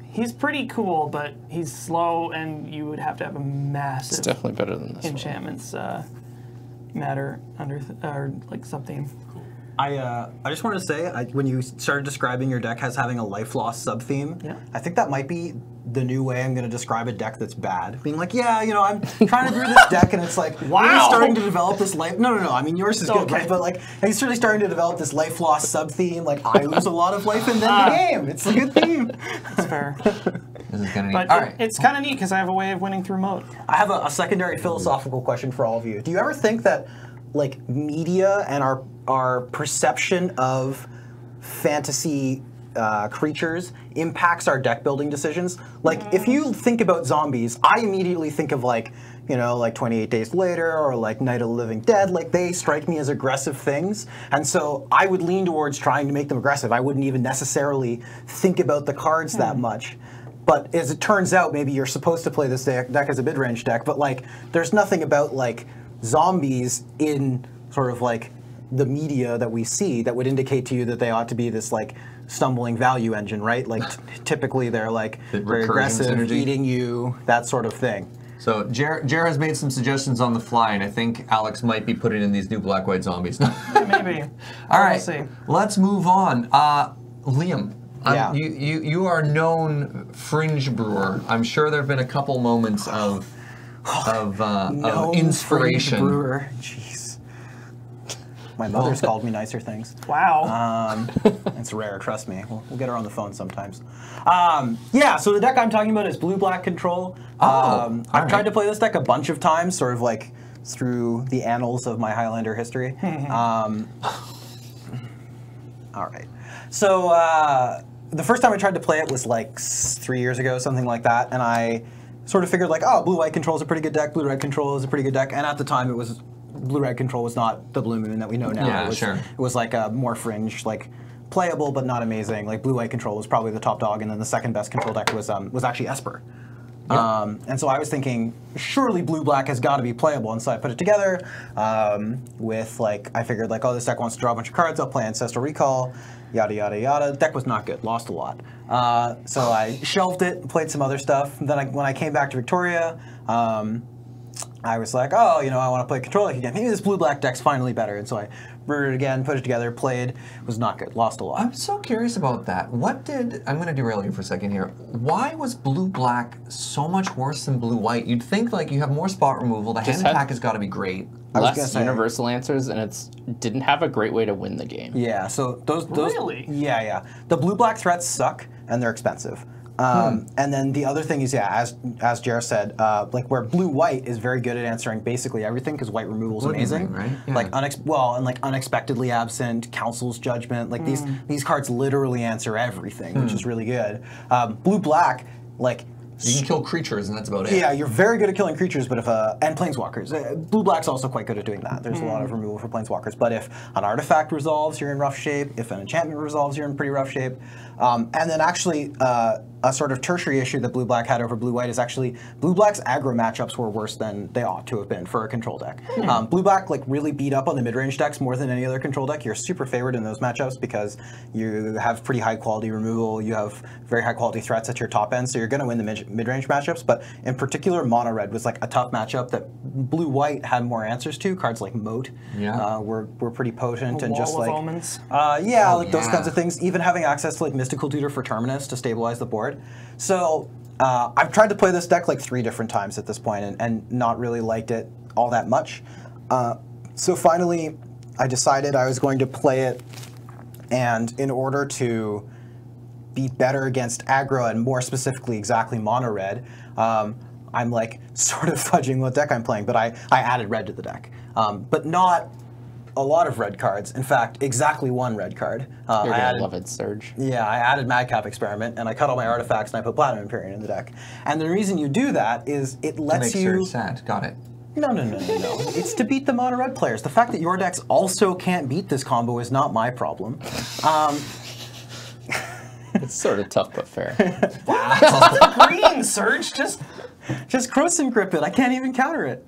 he's pretty cool, but he's slow, and you would have to have a It's massive definitely better than this one. enchantments matter under or like something. I just wanted to say, when you started describing your deck as having a life loss sub-theme, Yeah. I think that might be the new way I'm going to describe a deck that's bad. Being like, yeah, you know, I'm trying to brew this deck, and it's like, Wow. really starting to develop this life. No, I mean, yours is good, Okay. right? But like, he's really starting to develop this life loss sub-theme. Like, I lose a lot of life in the game. It's a good theme. That's fair. This is kind of neat. But All right. it's kind of neat because I have a way of winning through mode. I have a secondary philosophical question for all of you. Do you ever think that, like, media and our perception of fantasy creatures impacts our deck building decisions? Like, if you think about zombies, I immediately think of, like, you know, like 28 Days Later or like Night of the Living Dead. Like, they strike me as aggressive things, and so I would lean towards trying to make them aggressive. I wouldn't even necessarily think about the cards that much. But as it turns out, maybe you're supposed to play this deck as a mid-range deck, but like, there's nothing about like zombies in sort of like the media that we see that would indicate to you that they ought to be this like stumbling value engine, right? Like typically they're like very recursion aggressive, synergy. eating you, that sort of thing. So Jer has made some suggestions on the fly, and I think Alex might be putting in these new black-white zombies. Maybe. All right, We'll see. let's move on. Liam, Yeah. you are a known fringe brewer. I'm sure there have been a couple moments of inspiration. Fringe brewer. Jeez. My mother's called me nicer things. Wow. It's rare, trust me. We'll get her on the phone sometimes. Yeah, so the deck I'm talking about is blue-black control. I've tried to play this deck a bunch of times, sort of like through the annals of my Highlander history. All right. So the first time I tried to play it was like 3 years ago, something like that, and I sort of figured like, oh, blue-white control is a pretty good deck, blue-red control is a pretty good deck, and at the time it was blue-red control was not the Blue Moon that we know now. Yeah, it was, sure. It was like a more fringe, like playable but not amazing. Like blue-white control was probably the top dog, and then the second best control deck was actually Esper. And so I was thinking, surely blue-black has got to be playable, and so I put it together with like, I figured like, oh, this deck wants to draw a bunch of cards, I'll play Ancestral Recall, yada yada yada. The deck was not good, lost a lot. So I shelved it, played some other stuff. Then when I came back to Victoria, I was like, oh, you know, I want to play control deck again. Maybe this blue-black deck's finally better. And so I brewed it again, put it together, played. Was not good. Lost a lot. I'm so curious about that. I'm going to derail you for a second here. Why was blue-black so much worse than blue-white? You'd think, like, you have more spot removal. The hand attack has got to be great. Less universal answers, and didn't have a great way to win the game. Yeah, so those Really? Yeah. The blue-black threats suck, and they're expensive. And then the other thing is, yeah, as Jared said, like where blue-white is very good at answering basically everything because white removal is amazing, right? Yeah. Like unexpectedly absent, Council's Judgment, like these cards literally answer everything, which is really good. Blue-black, like. You can kill creatures, and that's about it. Yeah, you're very good at killing creatures, but and planeswalkers. Blue-black's also quite good at doing that. There's a lot of removal for planeswalkers. But if an artifact resolves, you're in rough shape. If an enchantment resolves, you're in pretty rough shape. And then actually, a sort of tertiary issue that blue-black had over blue-white is actually blue-black's aggro matchups were worse than they ought to have been for a control deck. Blue-black like really beat up on the mid-range decks more than any other control deck. You're super favored in those matchups because you have pretty high-quality removal. You have very high-quality threats at your top end, so you're going to win the mid-range matchups. But in particular, mono-red was like a tough matchup that blue-white had more answers to. Cards like Moat were pretty potent and just like omens. Those kinds of things. Even having access to like Mystical Tutor for Terminus to stabilize the board. So I've tried to play this deck like 3 different times at this point and not really liked it all that much. So finally, I decided I was going to play it, and in order to be better against aggro and more specifically exactly mono red, I'm like sort of fudging what deck I'm playing, but I added red to the deck, but not a lot of red cards. In fact, exactly 1 red card. You're gonna love it, Surge. Yeah, I added Madcap Experiment, and I cut all my artifacts, and I put Platinum Empyrean in the deck. And the reason you do that is it lets you... Surge sad. Got it. No. It's to beat the mono red players. The fact that your decks also can't beat this combo is not my problem. It's sort of tough but fair. Wow. Green, Surge, just Croson Grip it. I can't even counter it.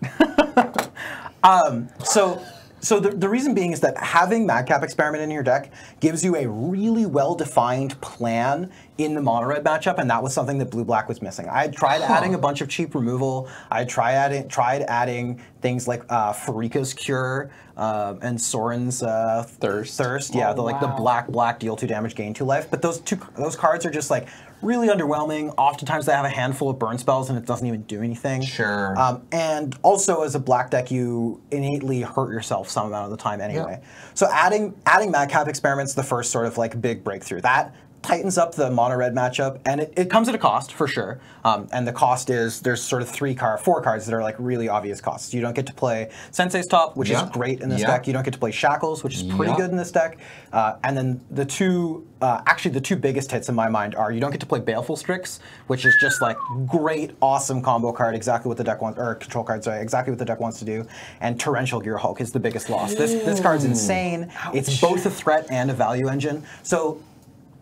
So the reason being is that having Madcap Experiment in your deck gives you a really well-defined plan in the mono-red matchup, and that was something that blue-black was missing. I had tried adding a bunch of cheap removal. I tried adding things like Farika's Cure and Soren's Thirst. Yeah, the black deal 2 damage, gain 2 life. But those cards are just like really underwhelming. Oftentimes they have a handful of burn spells and it doesn't even do anything. Sure. And also as a black deck, you innately hurt yourself some amount of the time anyway. Yeah. So adding Madcap Experiment's the first sort of like big breakthrough. That tightens up the mono-red matchup, and it comes at a cost for sure. And the cost is there's sort of 4 cards that are like really obvious costs. You don't get to play Sensei's Top, which is great in this deck. You don't get to play Shackles, which is pretty good in this deck. And then the two biggest hits in my mind are you don't get to play Baleful Strix, which is just like great, awesome combo card, exactly what the deck wants, or control card, sorry, exactly what the deck wants to do. And Torrential Gear Hulk is the biggest loss. This card's insane. Ouch. It's both a threat and a value engine. So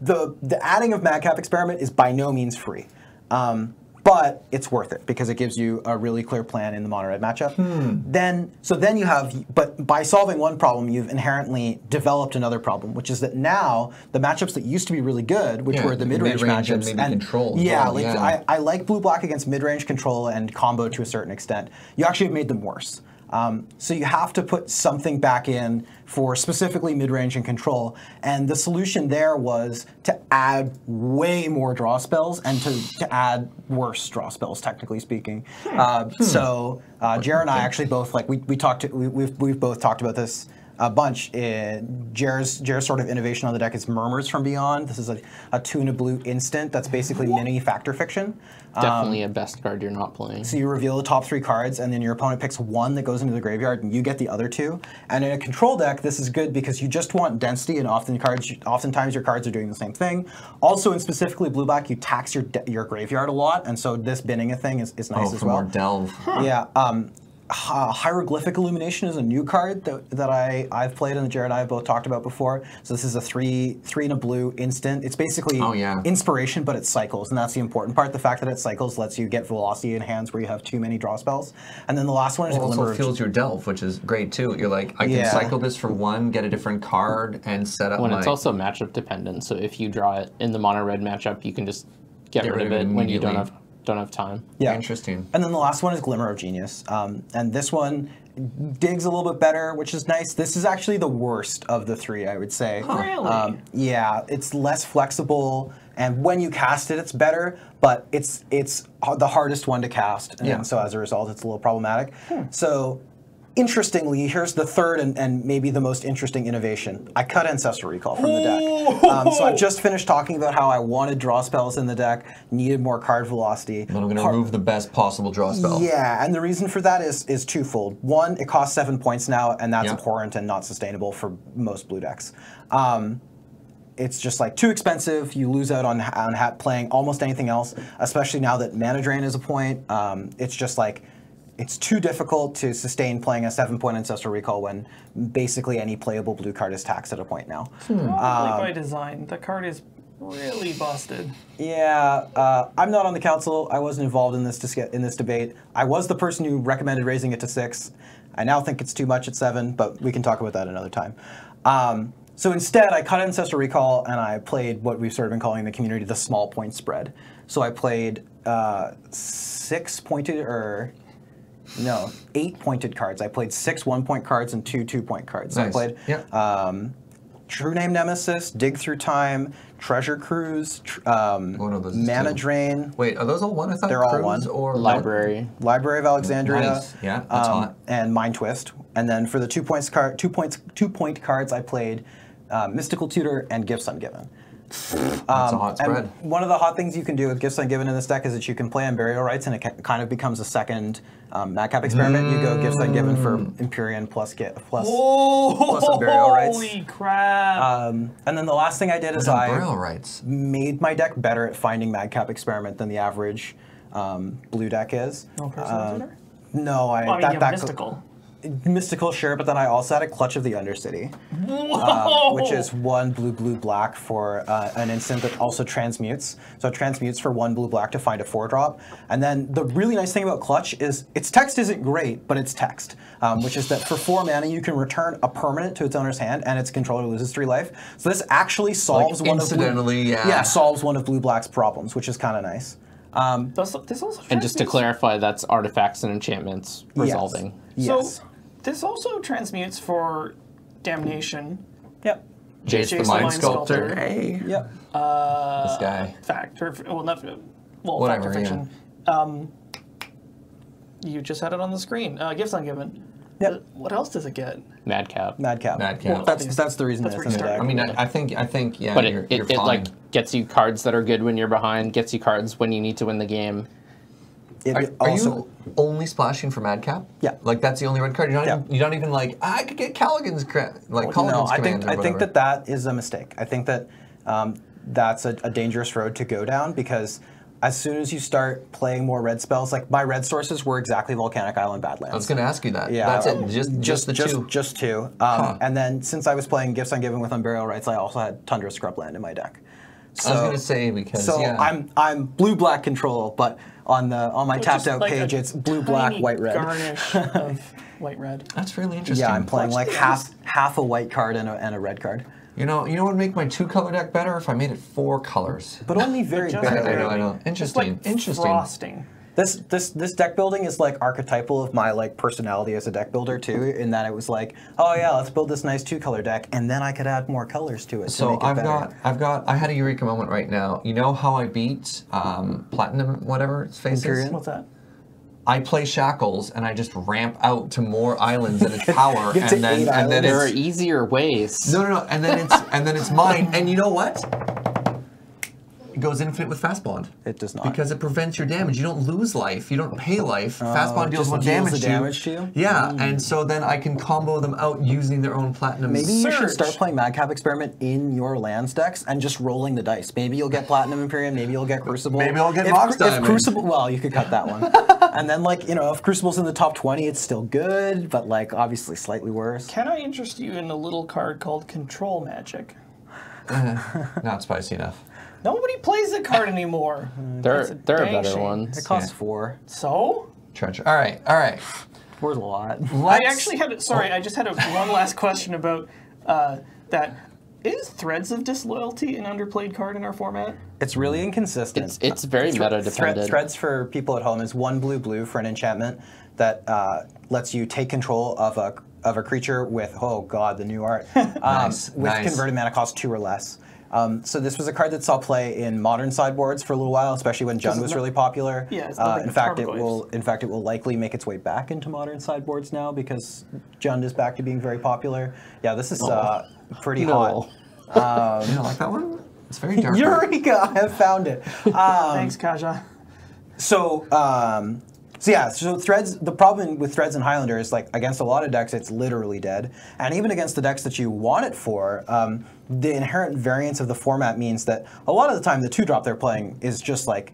the adding of Madcap Experiment is by no means free, but it's worth it because it gives you a really clear plan in the mono-red matchup. Then you have, but by solving one problem, you've inherently developed another problem, which is that now the matchups that used to be really good, which were the mid-range matchups, and maybe control. I like blue-black against mid-range control and combo to a certain extent. You actually have made them worse. So you have to put something back in for specifically mid-range and control, and the solution there was to add way more draw spells and to add worse draw spells, technically speaking. So Jared and I actually both we've both talked about this a bunch. Jared's sort of innovation on the deck is Murmurs from Beyond. This is a tuna blue instant that's basically mini Factor Fiction. Definitely a best card you're not playing. So you reveal the top 3 cards, and then your opponent picks 1 that goes into the graveyard, and you get the other 2. And in a control deck, this is good because you just want density, and oftentimes your cards are doing the same thing. Also, in specifically blue-black, you tax your graveyard a lot, and so this binning a thing is nice as well. More delve. Yeah. Hieroglyphic Illumination is a new card that I've played and Jared and I have both talked about before. So this is a 3 and a blue instant. It's basically inspiration, but it cycles, and that's the important part. The fact that it cycles lets you get velocity in hands where you have too many draw spells. And then the last one is Glimmer of Genius. Also fills your delve, which is great too. You're like, I can cycle this for 1, get a different card, and set up it's also matchup dependent, so if you draw it in the mono-red matchup, you can just get rid of it when you don't have don't have time. Yeah. Interesting. And then the last one is Glimmer of Genius. And this one digs a little bit better, which is nice. This is actually the worst of the three, I would say. Really? Yeah, it's less flexible, and when you cast it, it's better, but it's the hardest one to cast, and so as a result, it's a little problematic. So, interestingly, here's the third and maybe the most interesting innovation. I cut Ancestral Recall from the deck. So I've just finished talking about how I wanted draw spells in the deck, needed more card velocity. But I'm going to remove the best possible draw spell. Yeah, and the reason for that is twofold. One, it costs 7 points now, and that's abhorrent and not sustainable for most blue decks. It's just like too expensive. You lose out on playing almost anything else, especially now that Mana Drain is a point. It's just like, it's too difficult to sustain playing a 7-point Ancestral Recall when basically any playable blue card is taxed at a point now. Probably by design. The card is really busted. Yeah, I'm not on the council. I wasn't involved in this debate. I was the person who recommended raising it to 6. I now think it's too much at 7, but we can talk about that another time. So instead, I cut Ancestral Recall and I played what we've sort of been calling in the community the small point spread. So I played 8 pointed cards. I played 6 1-point cards and 2 2-point cards. So I played True Name Nemesis, Dig Through Time, Treasure Cruise, Mana Drain. Wait, are those all one? I thought they're all one. Or Library. Library of Alexandria. Nice. Yeah, that's hot. And Mind Twist. And then for the 2-point cards, I played Mystical Tutor and Gifts Ungiven. That's a hot spread. And one of the hot things you can do with Gifts Ungiven in this deck is that you can play on Burial Rites, and it kind of becomes a second Madcap Experiment. You go Gifts Ungiven for Empyrean plus Burial Rites. Holy crap! And then the last thing I did is Burial Rites made my deck better at finding Madcap Experiment than the average blue deck is. No personal tutor? No, you have Mystical. Mystical, sure, but then I also had a Clutch of the Undercity, which is 1 blue-black for an instant that also transmutes. So it transmutes for 1 blue-black to find a 4-drop. And then the really nice thing about Clutch is its text isn't great, but it's text, which is that for 4 mana you can return a permanent to its owner's hand, and its controller loses 3 life. So this actually solves solves one of blue-black's problems, which is kind of nice. This also and just to clarify, that's artifacts and enchantments resolving. Yes. So this also transmutes for Damnation. Yep. Jace the Mind Sculptor. Hey. Yep. This guy. Fact or fact or fiction. You just had it on the screen. Gifts Ungiven. Yep. What else does it get? Madcap. Well, that's the reason that's it's where in you the deck. I mean, I think, yeah. But you're it fine. like gets you cards that are good when you're behind, gets you cards when you need to win the game. Are you only splashing for Madcap? Yeah. Like that's the only red card. You're not even like I could get Callaghan's Colligan's command. I think that is a mistake. I think that that's a dangerous road to go down, because as soon as you start playing more red spells, like my red sources were exactly Volcanic Island Badlands. I was going to ask you that. Yeah, that's it. Just the two. Just two. And then since I was playing Gifts Ungiven with Unburial Rights, I also had Tundra Scrubland in my deck. So, I was going to say because I'm blue-black control, but on my tapped out like page it's blue-black, white-red. Garnish of white-red. That's really interesting. Yeah, I'm playing like half a white card and a red card. You know what would make my 2-color deck better if I made it 4 colors. But only very barely. I know. Interesting. Interesting. Frosting. This deck building is like archetypal of my personality as a deck builder too, in that it was like, oh yeah, let's build this nice 2-color deck, and then I could add more colors to it. So I had a Eureka moment right now. You know how I beat Platinum, whatever its face is? What's that? I play Shackles and I just ramp out to more islands in its power, and then there are easier ways. No, and then it's mine. And you know what? It goes infinite with Fast Bond. It does not. Because it prevents your damage. You don't lose life. You don't pay life. Fast Bond deals 1 damage to you. Yeah, and so then I can combo them out using their own Platinum. Maybe you should start playing Madcap Experiment in your lands decks and just rolling the dice. Maybe you'll get Platinum Imperium. Maybe you'll get Crucible. Maybe I'll get Mox Diamond. If Crucible, well, you could cut that one. And then if Crucible's in the top 20, it's still good, but obviously slightly worse. Can I interest you in a little card called Control Magic? Not spicy enough. Nobody plays the card anymore. There are better ones. It costs 4. So? Treasure. All right. 4's a lot. I actually had. Sorry, I just had one last question about that. Is Threads of Disloyalty an underplayed card in our format? It's really inconsistent. It's very meta dependent. Threads for people at home is 1 blue for an enchantment that lets you take control of a creature with, oh god, the new art, with converted mana cost 2 or less. So this was a card that saw play in modern sideboards for a little while, especially when Jund was really popular. Yeah, it's in fact, it will likely make its way back into modern sideboards now because Jund is back to being very popular. Yeah, this is pretty hot. You don't like that one? It's very dark. Eureka! I have found it. Thanks, Kaja. So Threads, the problem with Threads and Highlander is like against a lot of decks, it's literally dead. And even against the decks that you want it for, the inherent variance of the format means that a lot of the time the 2-drop they're playing is just like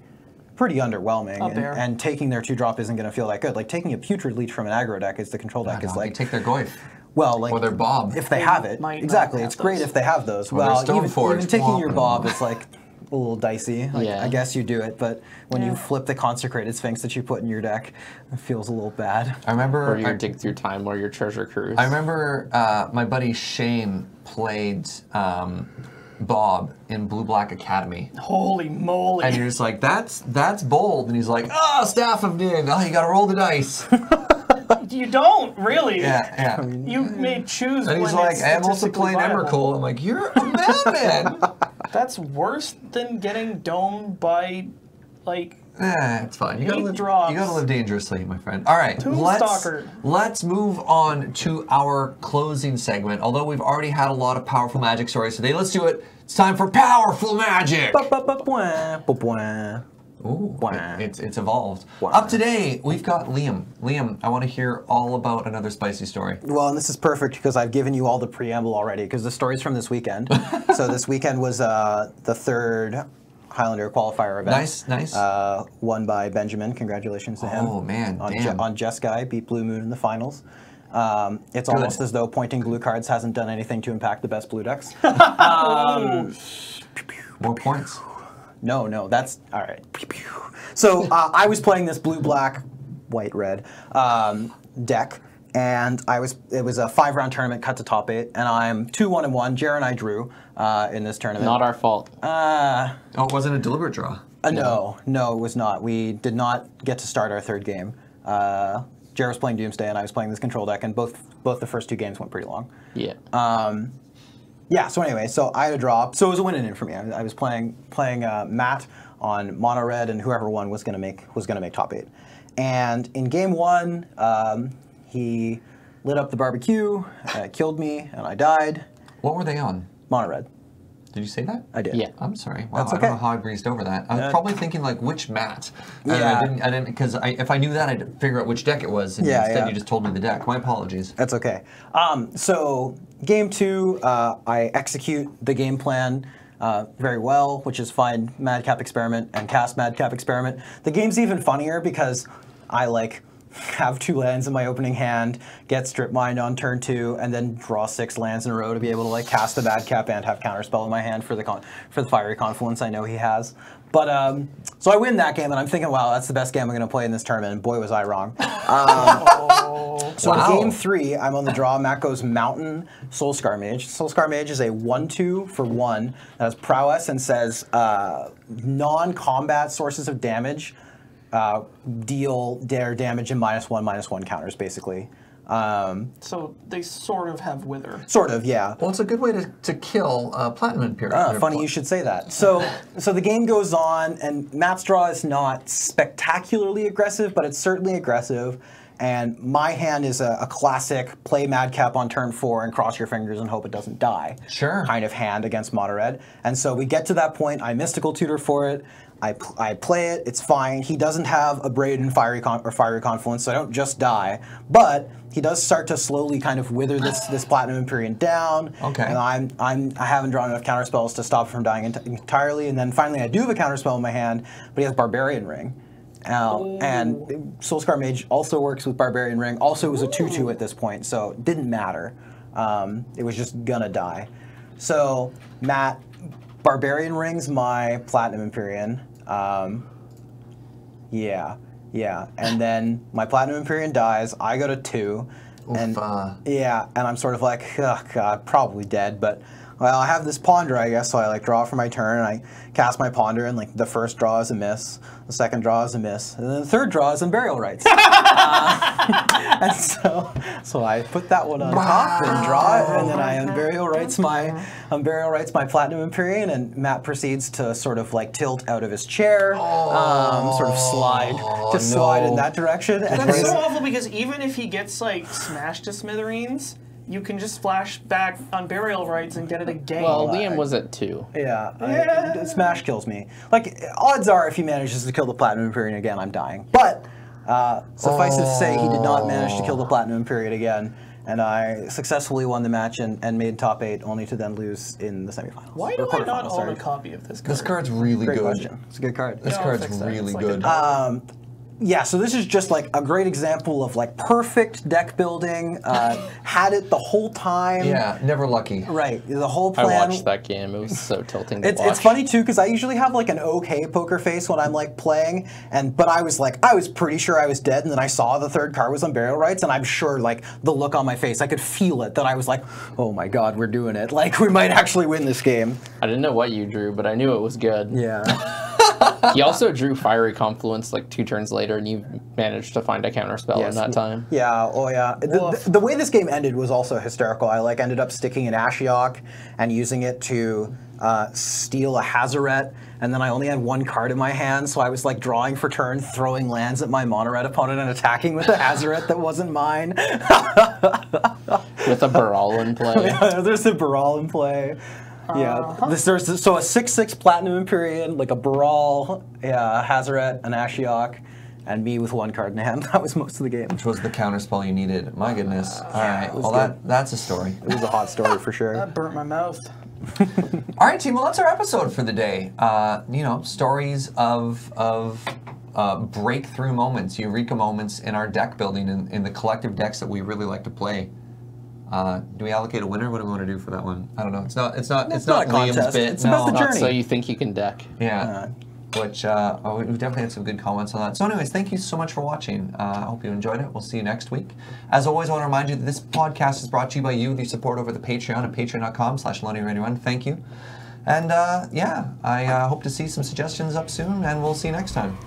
pretty underwhelming. And taking their 2-drop isn't going to feel that good. Like taking a Putrid Leech from an aggro deck is the control deck. Is like take their Goyf. Well, like or their Bob. If they have it. Exactly. It's great if they have those. Well, even taking your Bob is like a little dicey. Like, I guess you do it, but when you flip the Consecrated Sphinx that you put in your deck, it feels a little bad. I remember... Or your Dig Through Time or your Treasure Cruise. I remember my buddy Shane played Bob in Blue-Black Academy. Holy moly. And you're just like, that's bold. And he's like, Staff of Din. Oh, you gotta roll the dice. You don't, really. Yeah. You may choose. And he's like, I'm also playing Emrakul. I'm like, you're a madman. That's worse than getting domed by, like. It's fine. You gotta drops. You gotta live dangerously, my friend. All right, Tombstalker. Let's move on to our closing segment. Although we've already had a lot of powerful magic stories today, let's do it. It's time for powerful magic. Ooh, it's evolved. Up today, we've got Liam. Liam, I want to hear all about another spicy story. Well, and this is perfect because I've given you all the preamble already because the story's from this weekend. So this weekend was the 3rd Highlander qualifier event. Nice. Won by Benjamin. Congratulations to him. Oh, man, on Jeskai, beat Blue Moon in the finals. It's almost as though pointing blue cards hasn't done anything to impact the best blue decks. More points. No, that's all right. So I was playing this blue-black, white-red deck, and it was a 5-round tournament cut to top 8, and I'm 2-1-1. Jer and I drew in this tournament. Not our fault. It wasn't a deliberate draw. No, it was not. We did not get to start our 3rd game. Jer was playing Doomsday, and I was playing this control deck, and both the first 2 games went pretty long. Yeah. So anyway, so I had a draw. So it was a win-in for me. I was playing Matt on mono red, and whoever won was gonna make top 8. And in game 1, he lit up the barbecue, killed me, and I died. What were they on? Mono red. Did you say that? I did. Yeah. I'm sorry. Wow, That's okay. I don't know how I breezed over that. I was probably thinking like which Matt. Yeah. I didn't because if I knew that, I'd figure out which deck it was. And instead, you just told me the deck. My apologies. That's okay. So game 2, I execute the game plan very well, which is find Madcap Experiment and cast Madcap Experiment. The game's even funnier because I have 2 lands in my opening hand, get Strip Mine on turn 2, and then draw 6 lands in a row to be able to cast the Madcap and have Counterspell in my hand for the Fiery Confluence I know he has. But so I win that game, and I'm thinking, wow, that's the best game I'm going to play in this tournament. And boy, was I wrong. So in game 3, I'm on the draw. Matt goes Mountain Soulscar Mage. Soulscar Mage is a 1/2 for 1 that has prowess and says non-combat sources of damage deal their damage in -1/-1 counters, basically. So they sort of have Wither. Sort of, yeah. Well, it's a good way to kill Platinum Imperial. Funny you should say that. So the game goes on, and Matt's draw is not spectacularly aggressive, but it's certainly aggressive. And my hand is a classic play Madcap on turn 4 and cross your fingers and hope it doesn't die kind of hand against mono red. And so we get to that point. I Mystical Tutor for it. I play it. It's fine. He doesn't have a Braid and Fiery Confluence, so I don't just die. But he does start to slowly kind of wither this Platinum Empyrean down. Okay. And I haven't drawn enough counterspells to stop from dying entirely. And then finally I do have a counterspell in my hand, but he has Barbarian Ring. And Soulscar Mage also works with Barbarian Ring. Also, it was a 2/2 at this point, so it didn't matter. It was just gonna die. So Matt, Barbarian Ring's my Platinum Empyrean. Yeah. And then my Platinum Empyrean dies. I go to 2. And and I'm sort of like, oh god, probably dead, but well, I have this ponder, I guess, so I like draw for my turn, and I cast my ponder, and like the first draw is a miss, the second draw is a miss, and then the third draw is Unburial Rites. And so I put that one on top and draw it, and then I Unburial Rites my Platinum Empyrean, and Matt proceeds to sort of like tilt out of his chair, sort of slide in that direction. That's so awful because even if he gets like smashed to smithereens, you can just flash back on Burial Rites and get it again. Well, Liam was at 2. Yeah. Smash kills me. Like, odds are if he manages to kill the Platinum Empyrean again, I'm dying. But suffice it to say, he did not manage to kill the Platinum Empyrean again, and I successfully won the match and made top 8, only to then lose in the semifinals. Why do I not own a copy of this card? This card's really Great good. question. It's a good card. This card's really good. Yeah, so this is just like a great example of like perfect deck building. Had it the whole time. Yeah, never lucky. Right, the whole plan. I watched that game. It was so tilting to watch. It's funny too because I usually have like an okay poker face when I'm like playing, but I was pretty sure I was dead, and then I saw the third card was on Burial Rites, and I'm sure like the look on my face, I could feel it that I was like, oh my god, we're doing it. Like we might actually win this game. I didn't know what you drew, but I knew it was good. Yeah. He also drew Fiery Confluence like 2 turns later, and you managed to find a counterspell in that time. Yeah, oh yeah. The way this game ended was also hysterical. I like ended up sticking an Ashiok and using it to steal a Hazaret, and then I only had 1 card in my hand, so I was like drawing for turn, throwing lands at my mono red opponent and attacking with a Hazaret that wasn't mine. With a Baral in play. Yeah, there's a Baral in play. Yeah, so a 6/6 Platinum Empyrean, like a Baral, Hazaret, an Ashiok, and me with 1 card in hand. That was most of the game. Which was the counterspell you needed. My goodness. All right, well that's a story. It was a hot story for sure. That burnt my mouth. All right, team. Well, that's our episode for the day. Stories of breakthrough moments, Eureka moments in our deck building, in the collective decks that we really like to play. Do we allocate a winner? What do we want to do for that one? I don't know. It's not a Liam's contest. bit. It's about the Not journey. so you think you can deck. Yeah. Which we've definitely had some good comments on that. So anyways, thank you so much for watching. I hope you enjoyed it. We'll see you next week. As always, I want to remind you that this podcast is brought to you by you with your support over the Patreon at patreon.com/LoadingReadyRun. Thank you. And I hope to see some suggestions up soon, and we'll see you next time.